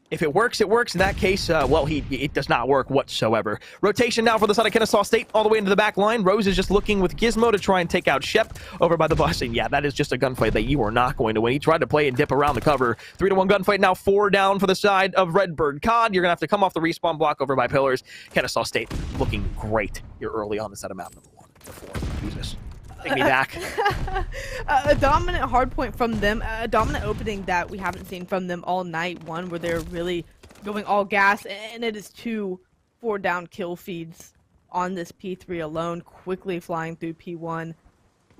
If it works, it works. In that case, well, it does not work whatsoever. Rotation now for the side of Kennesaw State, all the way into the back line. Rose is just looking with Gizmo to try and take out Shep over by the bus. And yeah, that is just a gunfight that you are not going to win. He tried to play and dip around the cover. 3-1 gunfight now, 4 down for the side of Redbird COD. You're going to have to come off the respawn block over by pillars. Kennesaw State looking great here early on the side of map number 1. Jesus. Take me back. A dominant hard point from them, a dominant opening that we haven't seen from them all night. One where they're really going all gas, and it is 2 4-down kill feeds on this P3 alone, quickly flying through P1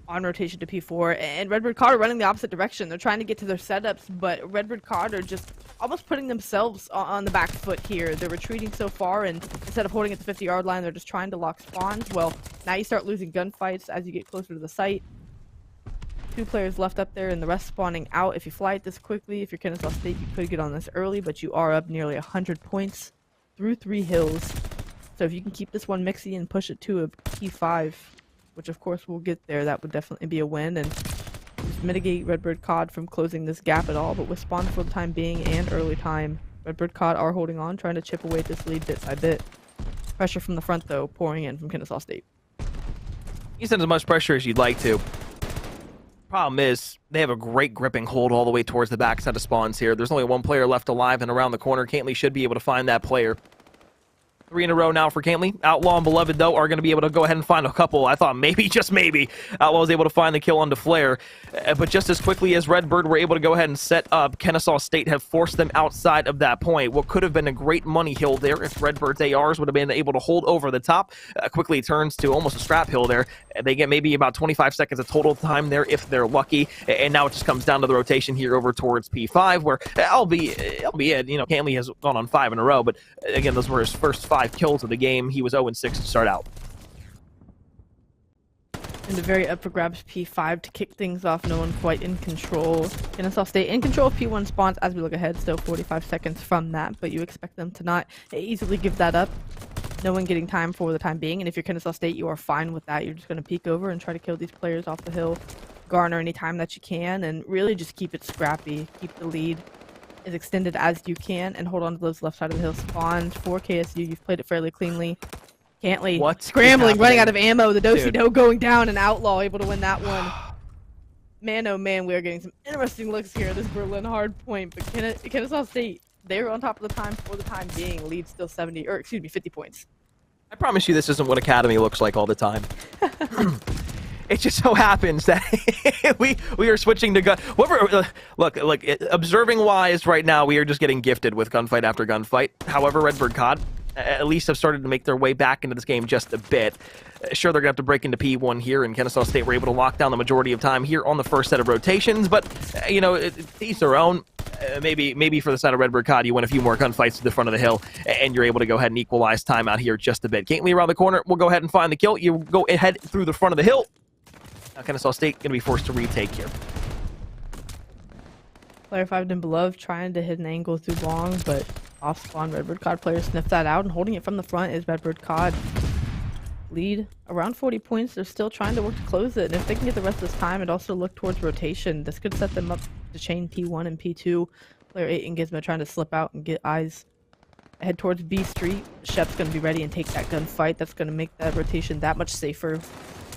on rotation to P4, and Redbird COD are running the opposite direction. They're trying to get to their setups, but Redbird COD are just almost putting themselves on the back foot here. They're retreating so far, and instead of holding at the 50-yard line, they're just trying to lock spawns. Well, now you start losing gunfights as you get closer to the site. 2 players left up there, and the rest spawning out. If you fly it this quickly, if you're Kennesaw State, you could get on this early, but you are up nearly 100 points through 3 hills. So if you can keep this one mixy and push it to a P5, which of course we'll get there, that would definitely be a win, and just mitigate Redbird COD from closing this gap at all. But with spawn for the time being and early time, Redbird COD are holding on, trying to chip away at this lead bit by bit. Pressure from the front, though, pouring in from Kennesaw State. You send as much pressure as you'd like to. Problem is, they have a great gripping hold all the way towards the backside of spawns here. There's only 1 player left alive, and around the corner, Cantley should be able to find that player. 3 in a row now for Cantley. Outlaw and Beloved, though, are going to be able to go ahead and find a couple. I thought maybe, just maybe, Outlaw was able to find the kill onto Flare. But just as quickly as Redbird were able to go ahead and set up, Kennesaw State have forced them outside of that point. What could have been a great money hill there if Redbird's ARs would have been able to hold over the top. Quickly turns to almost a strap hill there. They get maybe about 25 seconds of total time there if they're lucky. And now it just comes down to the rotation here over towards P5, where, albeit, you know, Cantley has gone on 5 in a row. But again, those were his first 5 kills of the game. He was 0-6 to start out. And a very up for grabs P5 to kick things off. No one quite in control. Kennesaw State in control of P1 spawns as we look ahead. Still 45 seconds from that, but you expect them to not easily give that up. No one getting time for the time being. And if you're Kennesaw State, you are fine with that. You're just going to peek over and try to kill these players off the hill. Garner any time that you can, and really just keep it scrappy. Keep the lead as extended as you can, and hold on to those left side of the hill spawns for KSU. You've played it fairly cleanly. Cantley scrambling, running out of ammo. The do-si-do going down, and Outlaw able to win that one. Man, oh man, we are getting some interesting looks here. This Berlin hard point, but Kennesaw State, they were on top of the time for the time being. Lead still 50 points. I promise you this isn't what Academy looks like all the time. it just so happens that we are switching to gun. Whoever, look, observing wise right now, we are just getting gifted with gunfight after gunfight. However, Redbird COD at least have started to make their way back into this game just a bit. Sure, they're going to have to break into P1 here, and Kennesaw State were able to lock down the majority of time here on the first set of rotations, but, you know, each their own. Maybe for the side of Redbird COD, you win a few more gunfights to the front of the hill, and you're able to go ahead and equalize time out here just a bit. Gately around the corner, we'll go ahead and find the kill. You go ahead through the front of the hill. Now Kennesaw State going to be forced to retake here. Player 5 and below trying to hit an angle through long, but off spawn Redbird COD player sniffed that out, and holding it from the front is Redbird COD. Lead around 40 points. They're still trying to work to close it, and if they can get the rest of this time and also look towards rotation, this could set them up to chain P1 and P2. Player 8 and Gizmo trying to slip out and get eyes head towards B Street. Shep's going to be ready and take that gunfight. That's going to make that rotation that much safer.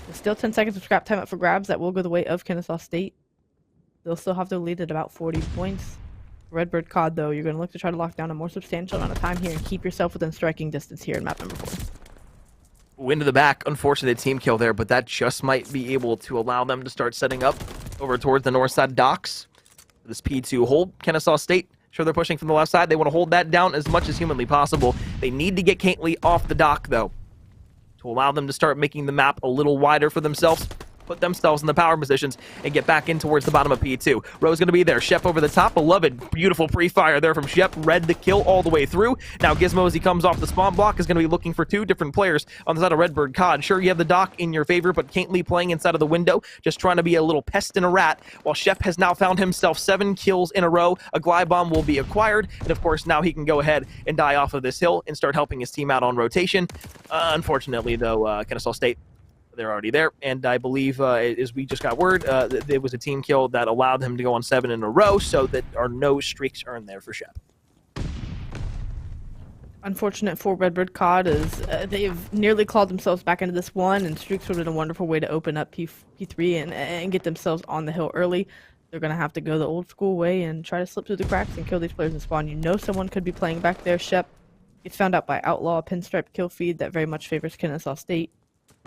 There's still 10 seconds of scrap time up for grabs. That will go the way of Kennesaw State. They'll still have their lead at about 40 points. Redbird COD, though, you're going to look to try to lock down a more substantial amount of time here and keep yourself within striking distance here in map number 4. Win to the back, unfortunate team kill there, but that just might be able to allow them to start setting up over towards the north side docks. This P2 hold, Kennesaw State, sure they're pushing from the left side. They want to hold that down as much as humanly possible. They need to get Cantley off the dock, though, to allow them to start making the map a little wider for themselves, put themselves in the power positions, and get back in towards the bottom of P2. Rowe's going to be there. Shep over the top. Beloved, beautiful pre-fire there from Shep. Red the kill all the way through. Now Gizmo, as he comes off the spawn block, is going to be looking for two different players on the side of Redbird COD. Sure, you have the dock in your favor, but Cantley playing inside of the window, just trying to be a little pest and a rat, while Shep has now found himself 7 kills in a row. A glide bomb will be acquired, and of course, now he can go ahead and die off of this hill and start helping his team out on rotation. Unfortunately, though, Kennesaw State, they're already there, and I believe, as we just got word, it was a team kill that allowed him to go on 7 in a row, so that are no streaks earned there for Shep. Unfortunate for Redbird COD is they've nearly clawed themselves back into this one, and streaks would have been a wonderful way to open up P3 and get themselves on the hill early. They're going to have to go the old school way and try to slip through the cracks and kill these players in spawn. You know someone could be playing back there. Shep gets found out by Outlaw, a pinstripe kill feed that very much favors Kennesaw State.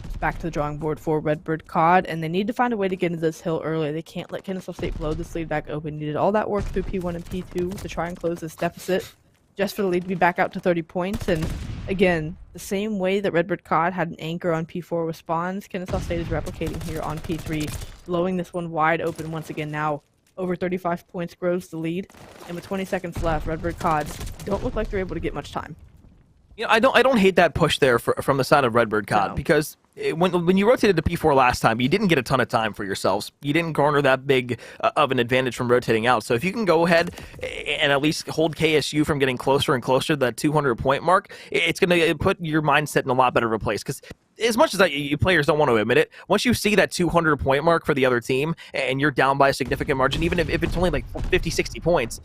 It's back to the drawing board for Redbird COD, and they need to find a way to get into this hill early. They can't let Kennesaw State blow this lead back open. Needed all that work through P1 and P2 to try and close this deficit, just for the lead to be back out to 30 points. And again, the same way that Redbird COD had an anchor on P4 with spawns, Kennesaw State is replicating here on P3, blowing this one wide open once again. Now over 35 points grows the lead, and with 20 seconds left, Redbird COD don't look like they're able to get much time. You know, I don't hate that push there from the side of Redbird COD, because when you rotated to P4 last time, you didn't get a ton of time for yourselves. You didn't garner that big of an advantage from rotating out. So if you can go ahead and at least hold KSU from getting closer and closer to that 200-point mark, it's going to put your mindset in a lot better of a place. Because as much as you players don't want to admit it, once you see that 200-point mark for the other team and you're down by a significant margin, even if it's only like 50, 60 points,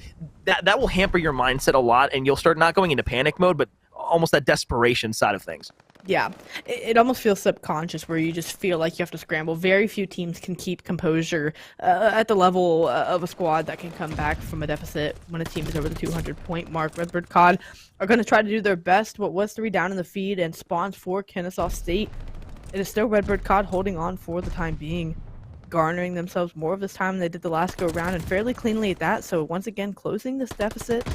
that will hamper your mindset a lot, and you'll start not going into panic mode, but almost that desperation side of things. Yeah, it almost feels subconscious, where you just feel like you have to scramble. Very few teams can keep composure at the level of a squad that can come back from a deficit when a team is over the 200-point mark. Redbird COD are going to try to do their best. What was 3 down in the feed and spawns for Kennesaw State. It is still Redbird COD holding on for the time being, garnering themselves more of this time than they did the last go around, and fairly cleanly at that. So once again, closing this deficit.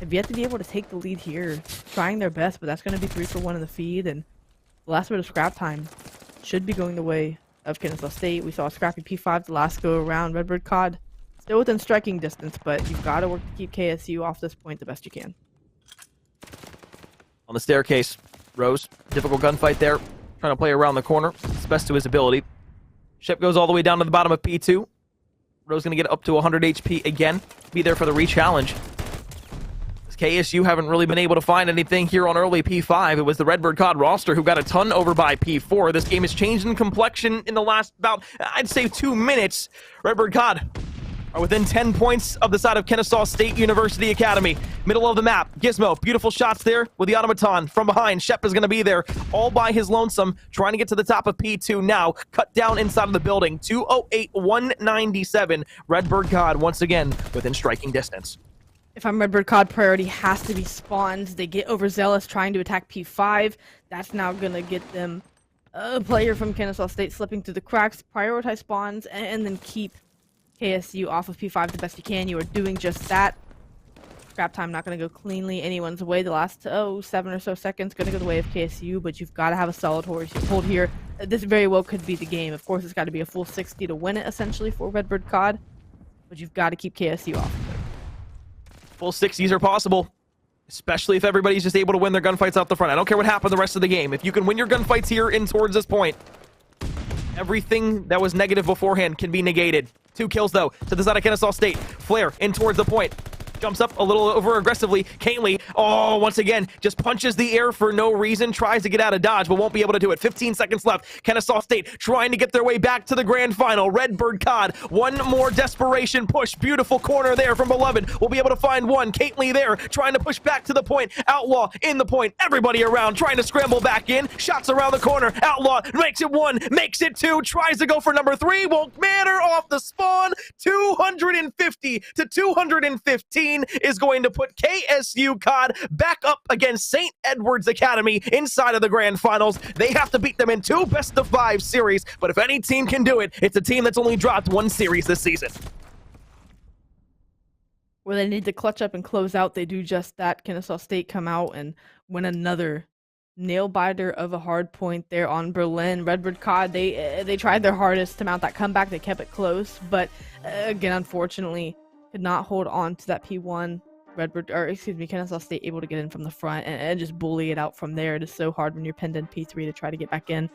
They've yet to be able to take the lead here, trying their best, but that's going to be 3 for 1 in the feed, and the last bit of scrap time should be going the way of Kennesaw State. We saw a scrappy P5 the last go around. Redbird COD still within striking distance, but you've got to work to keep KSU off this point the best you can. On the staircase, Rose, difficult gunfight there, trying to play around the corner. It's best to his ability. Shep goes all the way down to the bottom of P2. Rose going to get up to 100 HP again, be there for the re-challenge. KSU haven't really been able to find anything here on early P5. It was the Redbird COD roster who got a ton over by P4. This game has changed in complexion in the last about, I'd say, 2 minutes. Redbird COD are within 10 points of the side of Kennesaw State University Academy. Middle of the map. Gizmo, beautiful shots there with the automaton from behind. Shep is going to be there all by his lonesome, trying to get to the top of P2 now. Cut down inside of the building. 208, 197. Redbird COD once again within striking distance. If I'm Redbird COD, priority has to be spawns. They get overzealous trying to attack P5. That's now going to get them a player from Kennesaw State slipping through the cracks, prioritize spawns, and then keep KSU off of P5 the best you can. You are doing just that. Scrap time not going to go cleanly anyone's way. The last 7 or so seconds going to go the way of KSU, but you've got to have a solid hold here. This very well could be the game. Of course, it's got to be a full 60 to win it, essentially, for Redbird COD, but you've got to keep KSU off. Full 60s are possible, especially if everybody's just able to win their gunfights out the front. I don't care what happened the rest of the game. If you can win your gunfights here in towards this point, everything that was negative beforehand can be negated. 2 kills, though, to the side of Kennesaw State. Flare in towards the point. Jumps up a little over aggressively. Cantley, once again, just punches the air for no reason. Tries to get out of dodge, but won't be able to do it. 15 seconds left. Kennesaw State trying to get their way back to the grand final. Redbird COD, one more desperation push. Beautiful corner there from Beloved. We'll be able to find one. Cantley there, trying to push back to the point. Outlaw in the point. Everybody around, trying to scramble back in. Shots around the corner. Outlaw makes it 1, makes it 2. Tries to go for number 3. Won't matter off the spawn. 250 to 215. Is going to put KSU COD back up against St. Edward's Academy inside of the grand finals. They have to beat them in 2 best-of-5 series, but if any team can do it, it's a team that's only dropped 1 series this season. Where they need to clutch up and close out, they do just that. Kennesaw State come out and win another nail-biter of a hard point there on Berlin. Redbird COD, they tried their hardest to mount that comeback. They kept it close, but again, unfortunately, could not hold on to that P1. Kennesaw State able to get in from the front and just bully it out from there. It is so hard when you're pinned in P3 to try to get back in.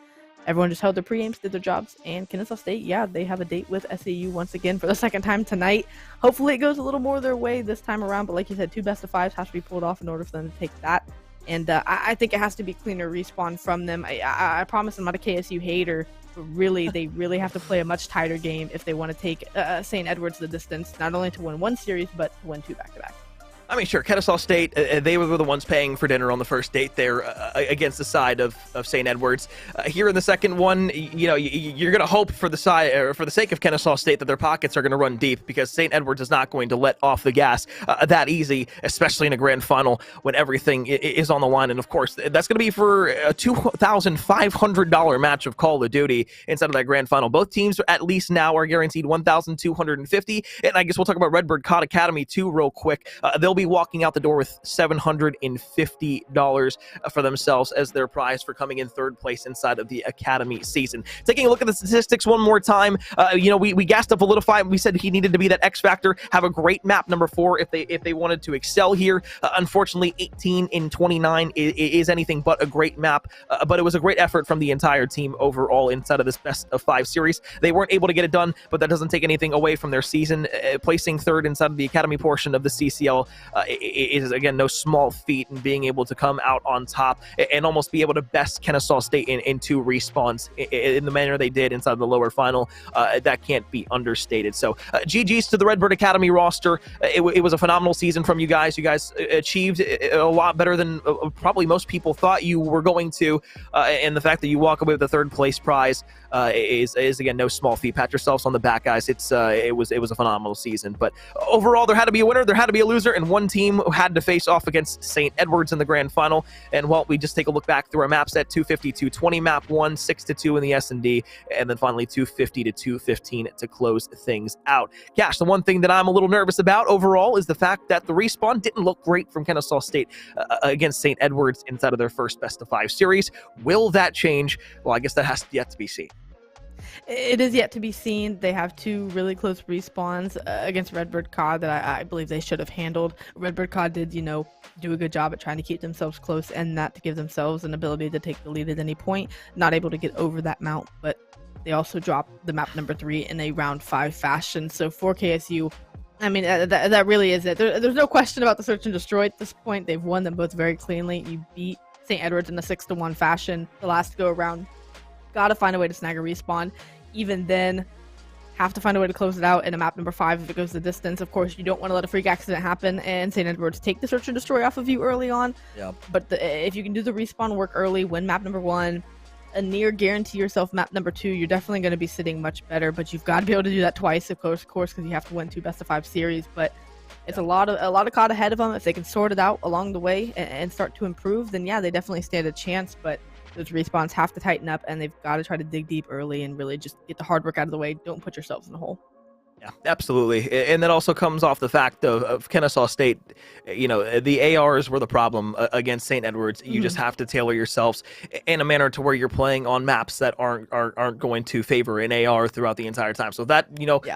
Everyone just held their pre-aims, did their jobs, and Kennesaw State, yeah, they have a date with SAU once again for the 2nd time tonight. Hopefully it goes a little more their way this time around, but like you said, 2 best-of-5s have to be pulled off in order for them to take that. And I think it has to be cleaner respawn from them. I promise I'm not a KSU hater, but really, they really have to play a much tighter game if they want to take St. Edward's the distance, not only to win 1 series, but to win 2 back-to-back. I mean, sure, Kennesaw State, they were the ones paying for dinner on the first date there against the side of St. Edward's. Here in the second one, you know, you're going to hope for the side, or for the sake of Kennesaw State, that their pockets are going to run deep, because St. Edward's is not going to let off the gas that easy, especially in a grand final when everything is on the line. And of course, that's going to be for a $2,500 match of Call of Duty inside of that grand final. Both teams at least now are guaranteed $1,250. And I guess we'll talk about Redbird COD Academy too real quick. They'll be walking out the door with $750 for themselves as their prize for coming in 3rd place inside of the Academy season. Taking a look at the statistics one more time, you know, we gassed up Validify. We said he needed to be that X factor, have a great map number 4 if they wanted to excel here. Unfortunately, 18 in 29 is anything but a great map, but it was a great effort from the entire team overall inside of this best-of-5 series. They weren't able to get it done, but that doesn't take anything away from their season. Placing 3rd inside of the Academy portion of the CCL is, again, no small feat, and being able to come out on top and almost be able to best Kennesaw State in 2 respawns in the manner they did inside the lower final, that can't be understated. So GG's to the Redbird Academy roster. It was a phenomenal season from you guys. You guys achieved a lot better than probably most people thought you were going to, and the fact that you walk away with the 3rd place prize is again no small feat. Pat yourselves on the back, guys. It was a phenomenal season, but overall there had to be a winner, there had to be a loser, and one team had to face off against St. Edward's in the grand final. And well, we just take a look back through our map set: 250-220 map 1, 6-2 in the S&D, and then finally 250-215 to close things out. Cash, the one thing that I'm a little nervous about overall is the fact that the respawn didn't look great from Kennesaw State against St. Edward's inside of their first best-of-5 series. Will that change? Well, I guess that has yet to be seen. It is yet to be seen. They have 2 really close respawns against Redbird COD that I believe they should have handled. Redbird COD did, you know, do a good job at trying to keep themselves close and that to give themselves an ability to take the lead at any point. Not able to get over that mount, but they also dropped the map number 3 in a round 5 fashion. So for KSU, I mean, that really is it. There's no question about the search and destroy at this point. They've won them both very cleanly. You beat St. Edward's in a 6-1 fashion the last go around. Gotta find a way to snag a respawn. Even then, have to find a way to close it out in a map number 5 if it goes the distance. Of course, you don't want to let a freak accident happen and St. Edward's take the search and destroy off of you early on. Yep. But if you can do the respawn work early, win map number 1, a near guarantee yourself map number 2, you're definitely going to be sitting much better. But you've got to be able to do that twice, of course, because you have to win 2 best-of-5 series. But it's a lot of COD ahead of them. If they can sort it out along the way and start to improve, then yeah, they definitely stand a chance. But those respawns have to tighten up, and they've got to try to dig deep early and really just get the hard work out of the way. Don't put yourselves in a hole. Yeah, absolutely. And that also comes off the fact of Kennesaw State, the ARs were the problem against St. Edwards. You just have to tailor yourselves in a manner to where you're playing on maps that aren't going to favor an AR throughout the entire time. So that,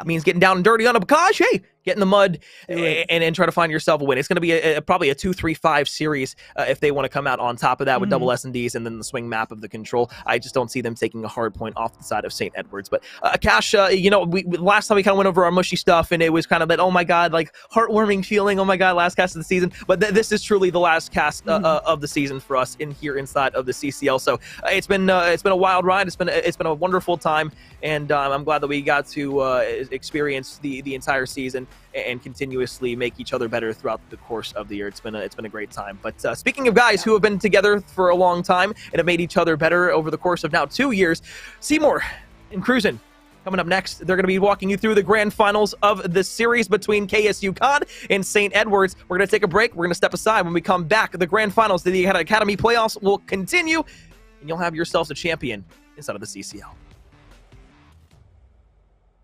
means getting down and dirty on a Bakash, hey, get in the mud and try to find yourself a win. It's going to be probably a 2-3-5 series if they want to come out on top of that with double S&Ds and then the swing map of the control. I just don't see them taking a hard point off the side of St. Edwards. But Cash, last time we kind of went over our mushy stuff, and it was kind of that, oh my god, like heartwarming feeling, oh my god, last cast of the season. But this is truly the last cast of the season for us here inside of the CCL. So it's been a wild ride. It's been a wonderful time, and I'm glad that we got to experience the entire season and continuously make each other better throughout the course of the year. It's been a great time. But speaking of guys who have been together for a long time and have made each other better over the course of now 2 years, Seymour and Cruisin'. Coming up next, they're going to be walking you through the grand finals of the series between KSU COD and St. Edwards. We're going to take a break. We're going to step aside. When we come back, the grand finals of the Academy playoffs will continue, and you'll have yourselves a champion inside of the CCL.